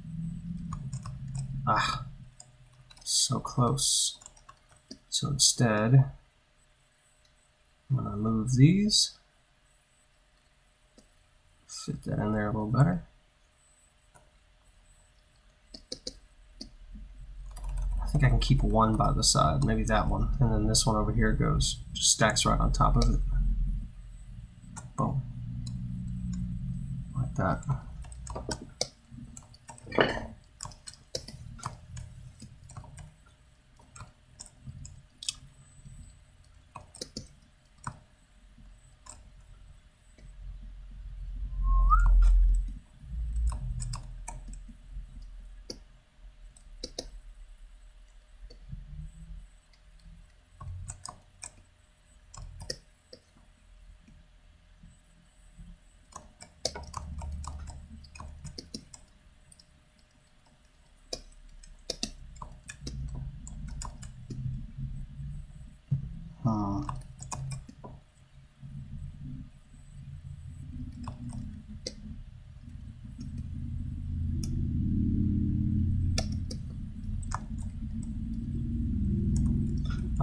Ah, so close. So instead, I'm going to move these. Fit that in there a little better. I think I can keep one by the side, maybe that one, and then this one over here just stacks right on top of it. Boom. Like that.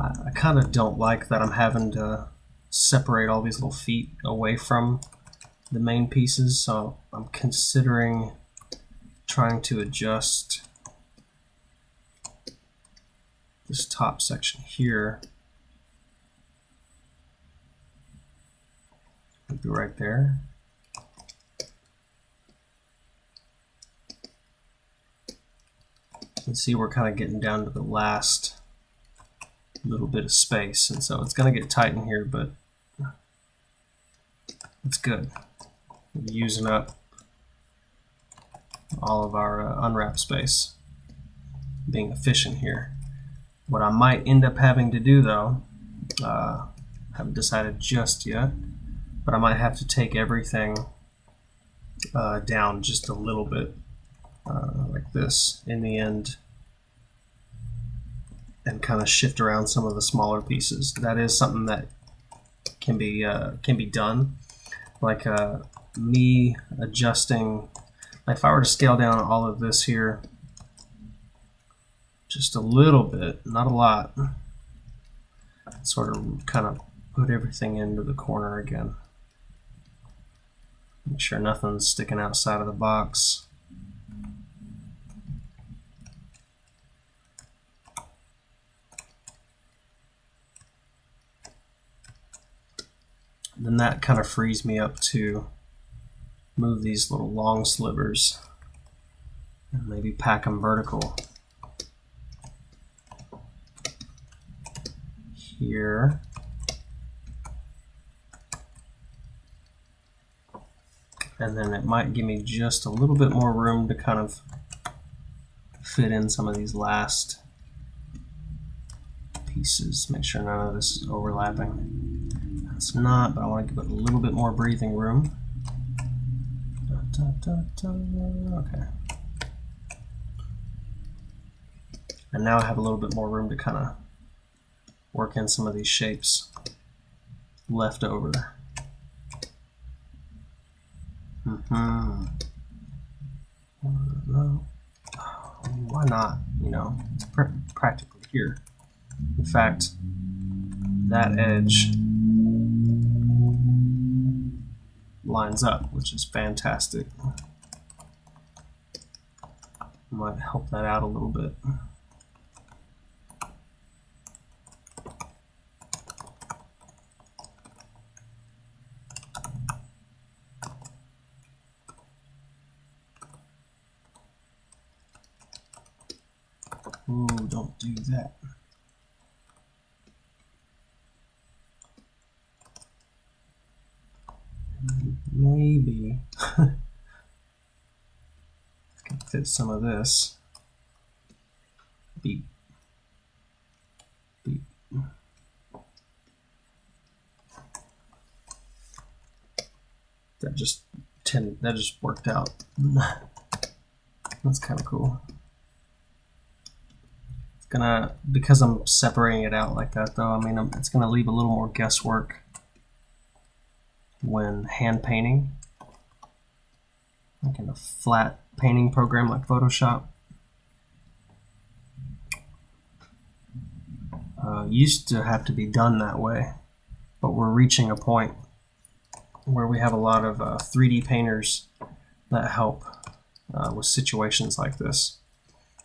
I kind of don't like that I'm having to separate all these little feet away from the main pieces, so I'm considering trying to adjust this top section here. Maybe right there. You can see we're kind of getting down to the last little bit of space, and so it's going to get tight in here, but it's good. We're using up all of our unwrap space, being efficient here. What I might end up having to do, though, haven't decided just yet, but I might have to take everything down just a little bit, like this in the end, and kind of shift around some of the smaller pieces. That is something that can be done. Like me adjusting, like if I were to scale down all of this here just a little bit, not a lot, sort of kind of put everything into the corner again. Make sure nothing's sticking outside of the box. Then that kind of frees me up to move these little long slivers and maybe pack them vertical here. And then it might give me just a little bit more room to kind of fit in some of these last pieces. Make sure none of this is overlapping. It's not, but I want to give it a little bit more breathing room. Okay. And now I have a little bit more room to kind of work in some of these shapes left over. No. Why not? You know, it's practically here. In fact, that edge lines up, which is fantastic. Might help that out a little bit. Ooh, don't do that. Maybe I can fit some of this. Beep. Beep. That just worked out. That's kind of cool. It's gonna, because I'm separating it out like that though, I mean, it's gonna leave a little more guesswork when hand painting, like in a flat painting program like Photoshop. Used to have to be done that way, but we're reaching a point where we have a lot of 3D painters that help with situations like this,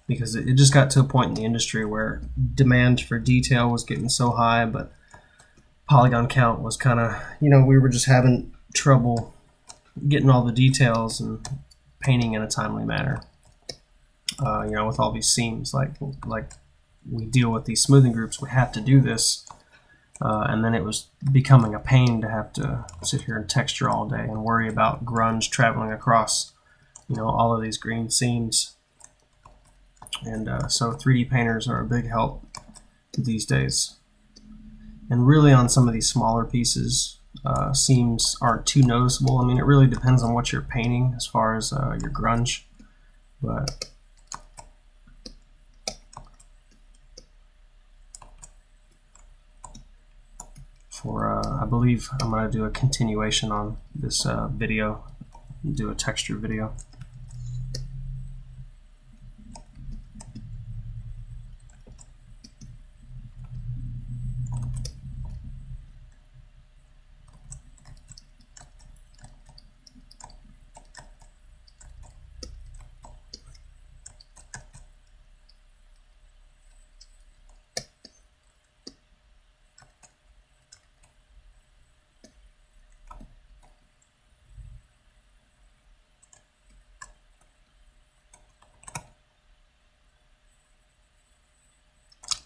because it just got to a point in the industry where demand for detail was getting so high, but polygon count was kind of, you know, we were just having trouble getting all the details and painting in a timely manner. You know, with all these seams, like we deal with these smoothing groups, we have to do this, and then it was becoming a pain to have to sit here and texture all day and worry about grunge traveling across, you know, all of these green seams. And so 3D painters are a big help these days. And really on some of these smaller pieces, seams aren't too noticeable. I mean, it really depends on what you're painting as far as your grunge. But for, I believe I'm going to do a continuation on this video, do a texture video.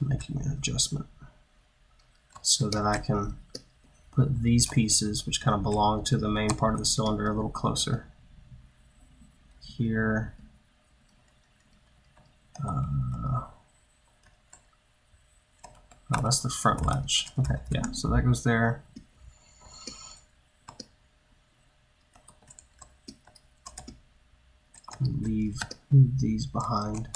Making an adjustment so that I can put these pieces, which kind of belong to the main part of the cylinder, a little closer here. Oh, that's the front latch. Okay, yeah, so that goes there. Leave these behind.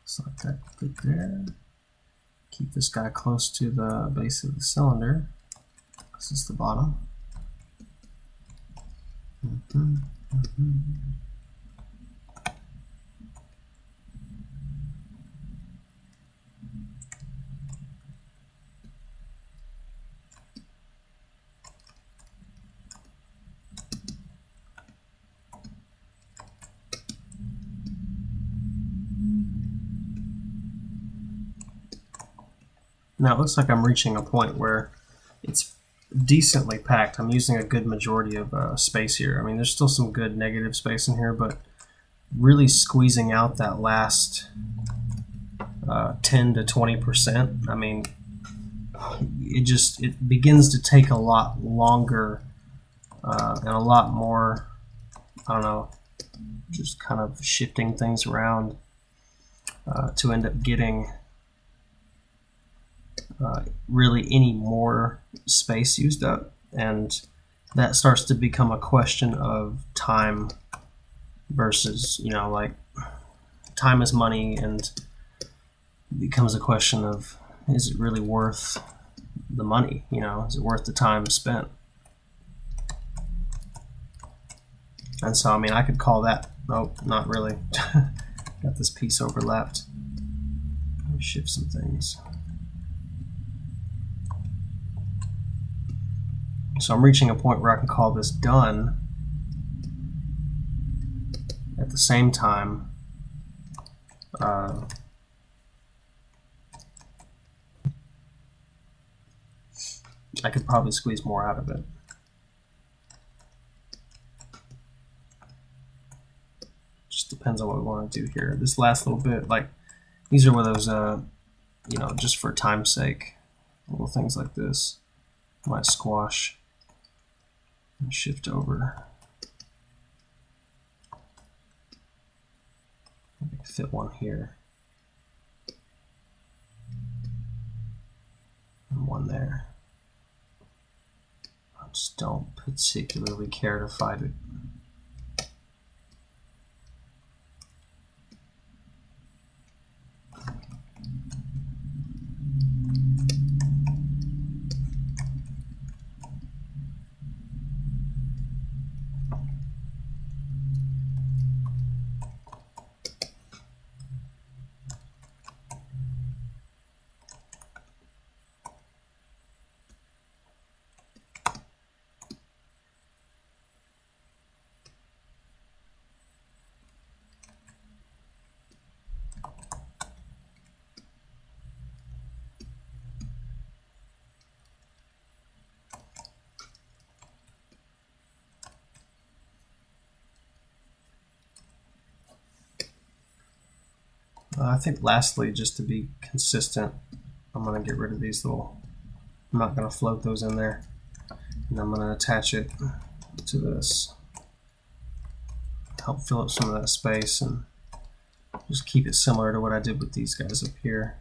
Select that, click there. Keep this guy close to the base of the cylinder. This is the bottom. Now it looks like I'm reaching a point where it's decently packed. I'm using a good majority of space here. I mean, there's still some good negative space in here, but really squeezing out that last 10 to 20%. I mean, it begins to take a lot longer and a lot more, I don't know, just kind of shifting things around to end up getting really any more space used up, and that starts to become a question of time versus, you know, like time is money, and becomes a question of, is it really worth the money? You know, is it worth the time spent? And so, I mean, I could call that, nope, not really. Got this piece overlapped. Let me shift some things. So I'm reaching a point where I can call this done. At the same time, I could probably squeeze more out of it. Just depends on what we want to do here. This last little bit, like, these are one of those, you know, just for time's sake, little things like this. Might squash and shift over. Fit one here. And one there. I just don't particularly care to fight it. I think lastly, just to be consistent, I'm going to get rid of these little, I'm not going to float those in there, and I'm going to attach it to this, help fill up some of that space, and just keep it similar to what I did with these guys up here.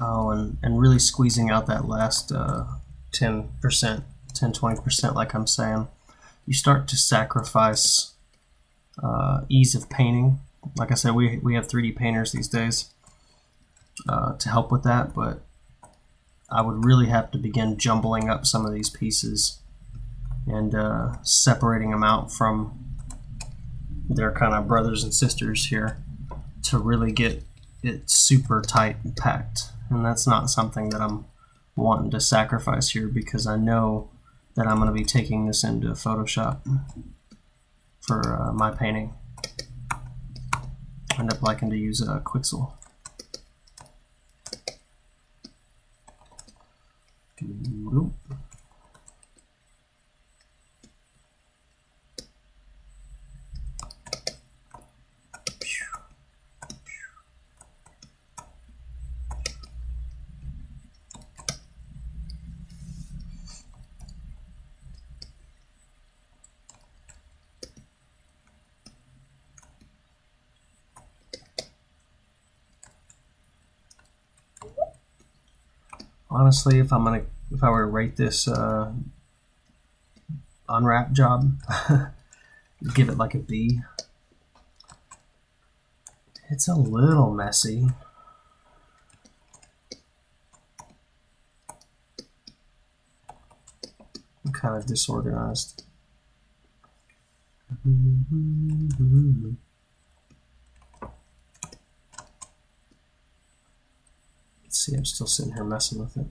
Oh, and really squeezing out that last 10%, 10-20%, like I'm saying. You start to sacrifice ease of painting. Like I said, we have 3D painters these days to help with that, but I would really have to begin jumbling up some of these pieces and separating them out from their kind of brothers and sisters here to really get it super tight and packed. And that's not something that I'm wanting to sacrifice here, because I know that I'm going to be taking this into Photoshop for my painting. I end up liking to use Quixel. Honestly, if I were to rate this unwrap job, give it like a B. It's a little messy. I'm kind of disorganized. Let's see, I'm still sitting here messing with it.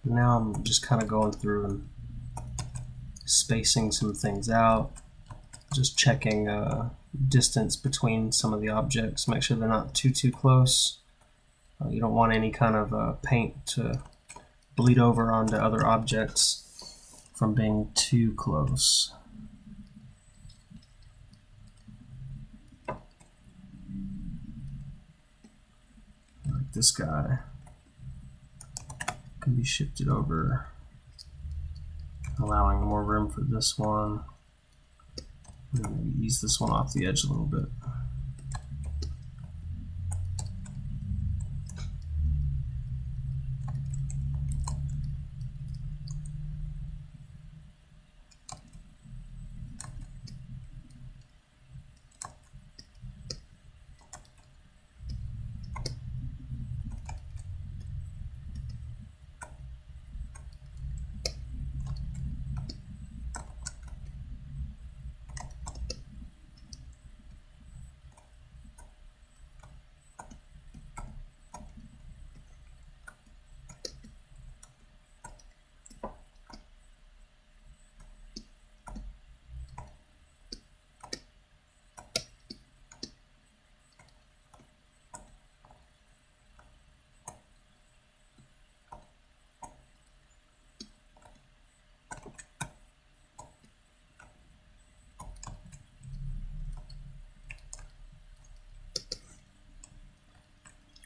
Now I'm just kind of going through and spacing some things out, just checking distance between some of the objects, make sure they're not too close. You don't want any kind of paint to bleed over onto other objects from being too close. Like this guy can be shifted over, allowing more room for this one. Maybe ease this one off the edge a little bit.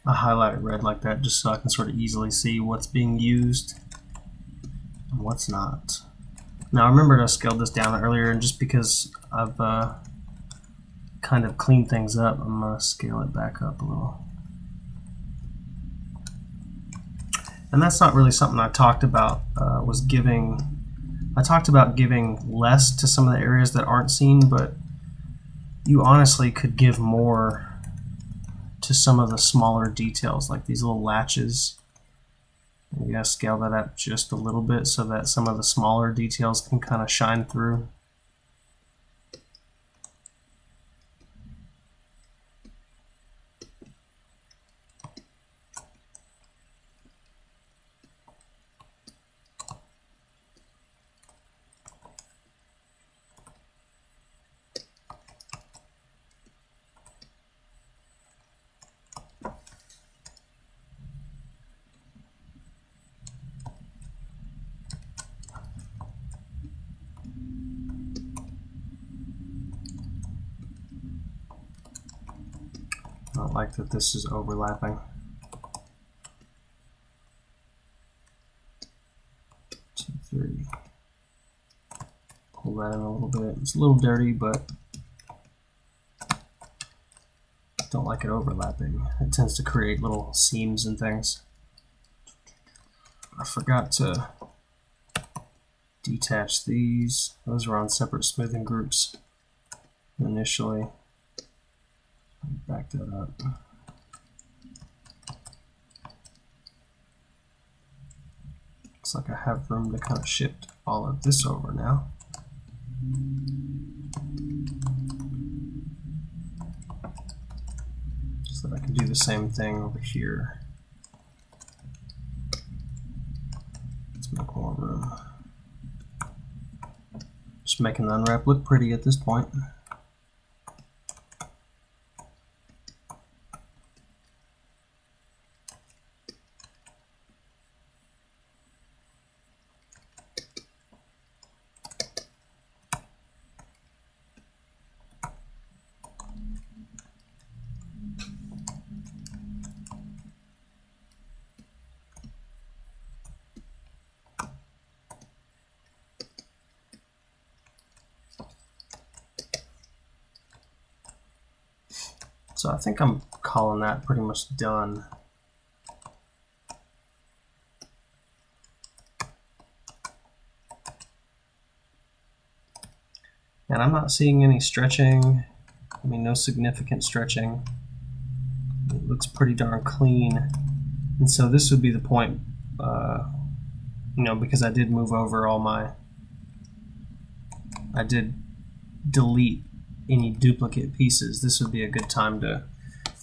I highlight it red like that just so I can sort of easily see what's being used and what's not. Now I remembered I scaled this down earlier, and just because I've kind of cleaned things up, I'm going to scale it back up a little. And that's not really something I talked about, I talked about giving less to some of the areas that aren't seen, but you honestly could give more to some of the smaller details, like these little latches. You gotta scale that up just a little bit so that some of the smaller details can kind of shine through. I don't like that this is overlapping. 2, 3. Pull that in a little bit. It's a little dirty, but don't like it overlapping. It tends to create little seams and things. I forgot to detach these. Those were on separate smoothing groups initially. Back that up. Looks like I have room to kind of shift all of this over now. So that I can do the same thing over here. Let's make more room. Just making the unwrap look pretty at this point. So I think I'm calling that pretty much done. And I'm not seeing any stretching. I mean, no significant stretching. It looks pretty darn clean. And so this would be the point, you know, because I did move over all my, I did delete any duplicate pieces. This would be a good time to,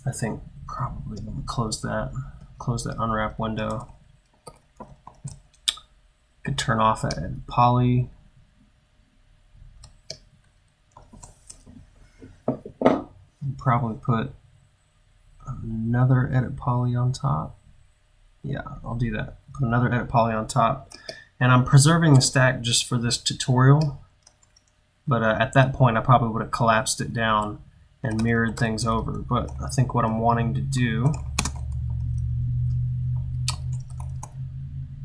I think, probably let me close that unwrap window. Could turn off that edit poly. Probably put another edit poly on top. Yeah, I'll do that. Put another edit poly on top. And I'm preserving the stack just for this tutorial. But at that point, I probably would have collapsed it down and mirrored things over. But I think what I'm wanting to do,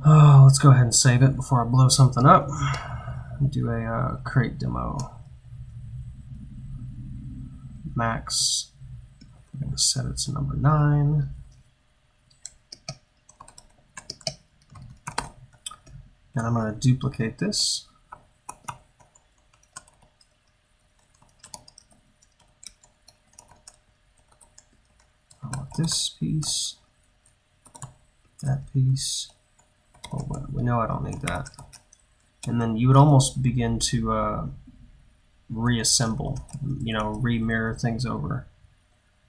let's go ahead and save it before I blow something up. Do a create demo. Max. I'm going to set it to number 9. And I'm going to duplicate this. I want this piece, that piece. Oh, well, we know I don't need that. And then you would almost begin to reassemble, you know, re-mirror things over.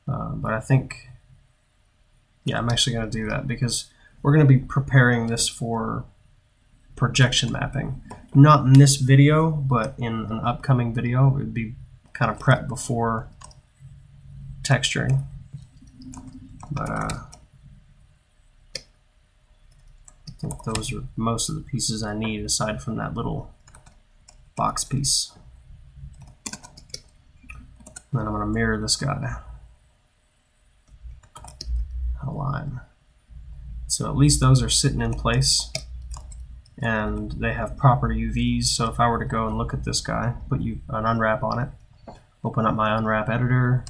But I think, yeah, I'm actually going to do that because we're going to be preparing this for projection mapping. Not in this video, but in an upcoming video. It would be kind of prepped before texturing. But I think those are most of the pieces I need aside from that little box piece. And then I'm going to mirror this guy. Align. So at least those are sitting in place and they have proper UVs. So if I were to go and look at this guy, put an unwrap on it, open up my unwrap editor,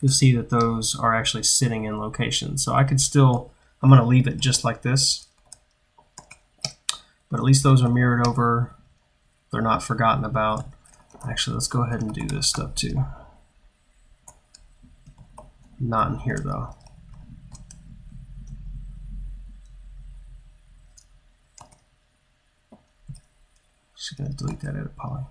you'll see that those are actually sitting in location. So I could still, I'm going to leave it just like this, but at least those are mirrored over. They're not forgotten about. Actually, let's go ahead and do this stuff too. Not in here though. Just going to delete that edit poly.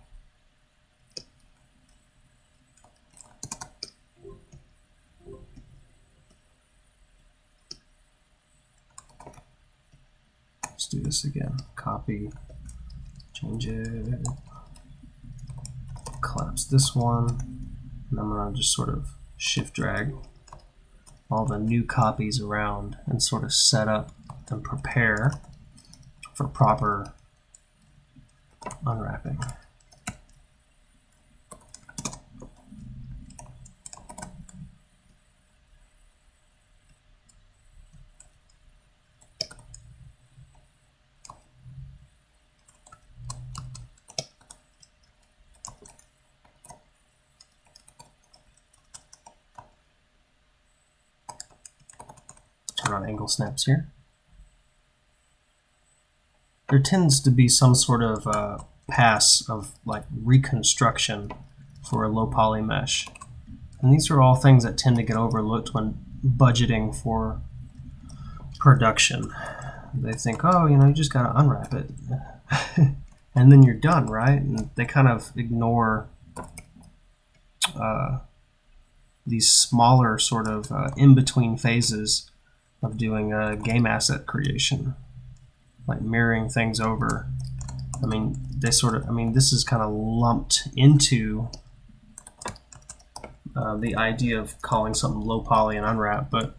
Let's do this again. Copy, change it, collapse this one, and I'm going to just sort of shift drag all the new copies around and sort of set up and prepare for proper unwrapping. Turn on angle snaps here. There tends to be some sort of pass of like reconstruction for a low poly mesh. And these are all things that tend to get overlooked when budgeting for production. They think, oh, you know, you just got to unwrap it. And then you're done, right? And they kind of ignore these smaller sort of in-between phases of doing game asset creation, like mirroring things over. I mean, they sort of, I mean, this is kind of lumped into the idea of calling something low poly and unwrap, but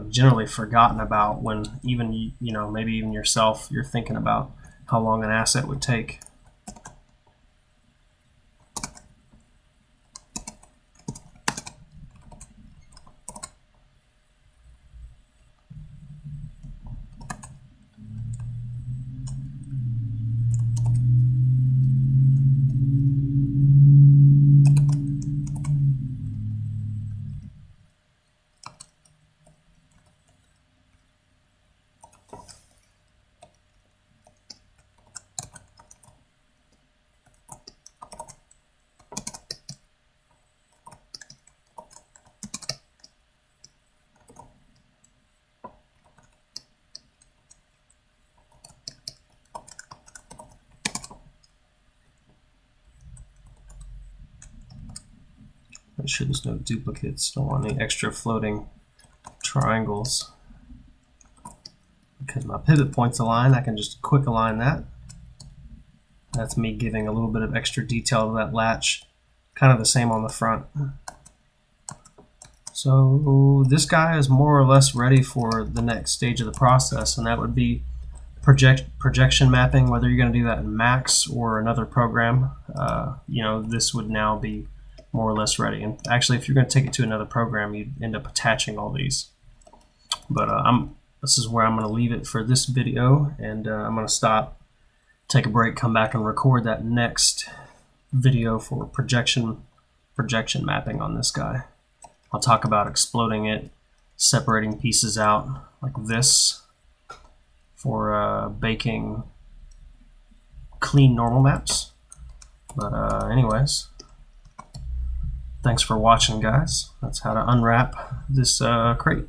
generally forgotten about when even, you know, maybe even yourself, you're thinking about how long an asset would take. Make sure there's no duplicates. Don't want any extra floating triangles. Because my pivot point's aligned, I can just quick align that. That's me giving a little bit of extra detail to that latch. Kind of the same on the front. So this guy is more or less ready for the next stage of the process, and that would be projection mapping, whether you're going to do that in Max or another program. You know, this would now be more or less ready. And actually, if you're going to take it to another program, you'd end up attaching all these. But this is where I'm going to leave it for this video, and I'm going to stop, take a break, come back and record that next video for projection mapping on this guy. I'll talk about exploding it, separating pieces out like this for baking clean normal maps. But anyways, thanks for watching, guys. That's how to unwrap this crate.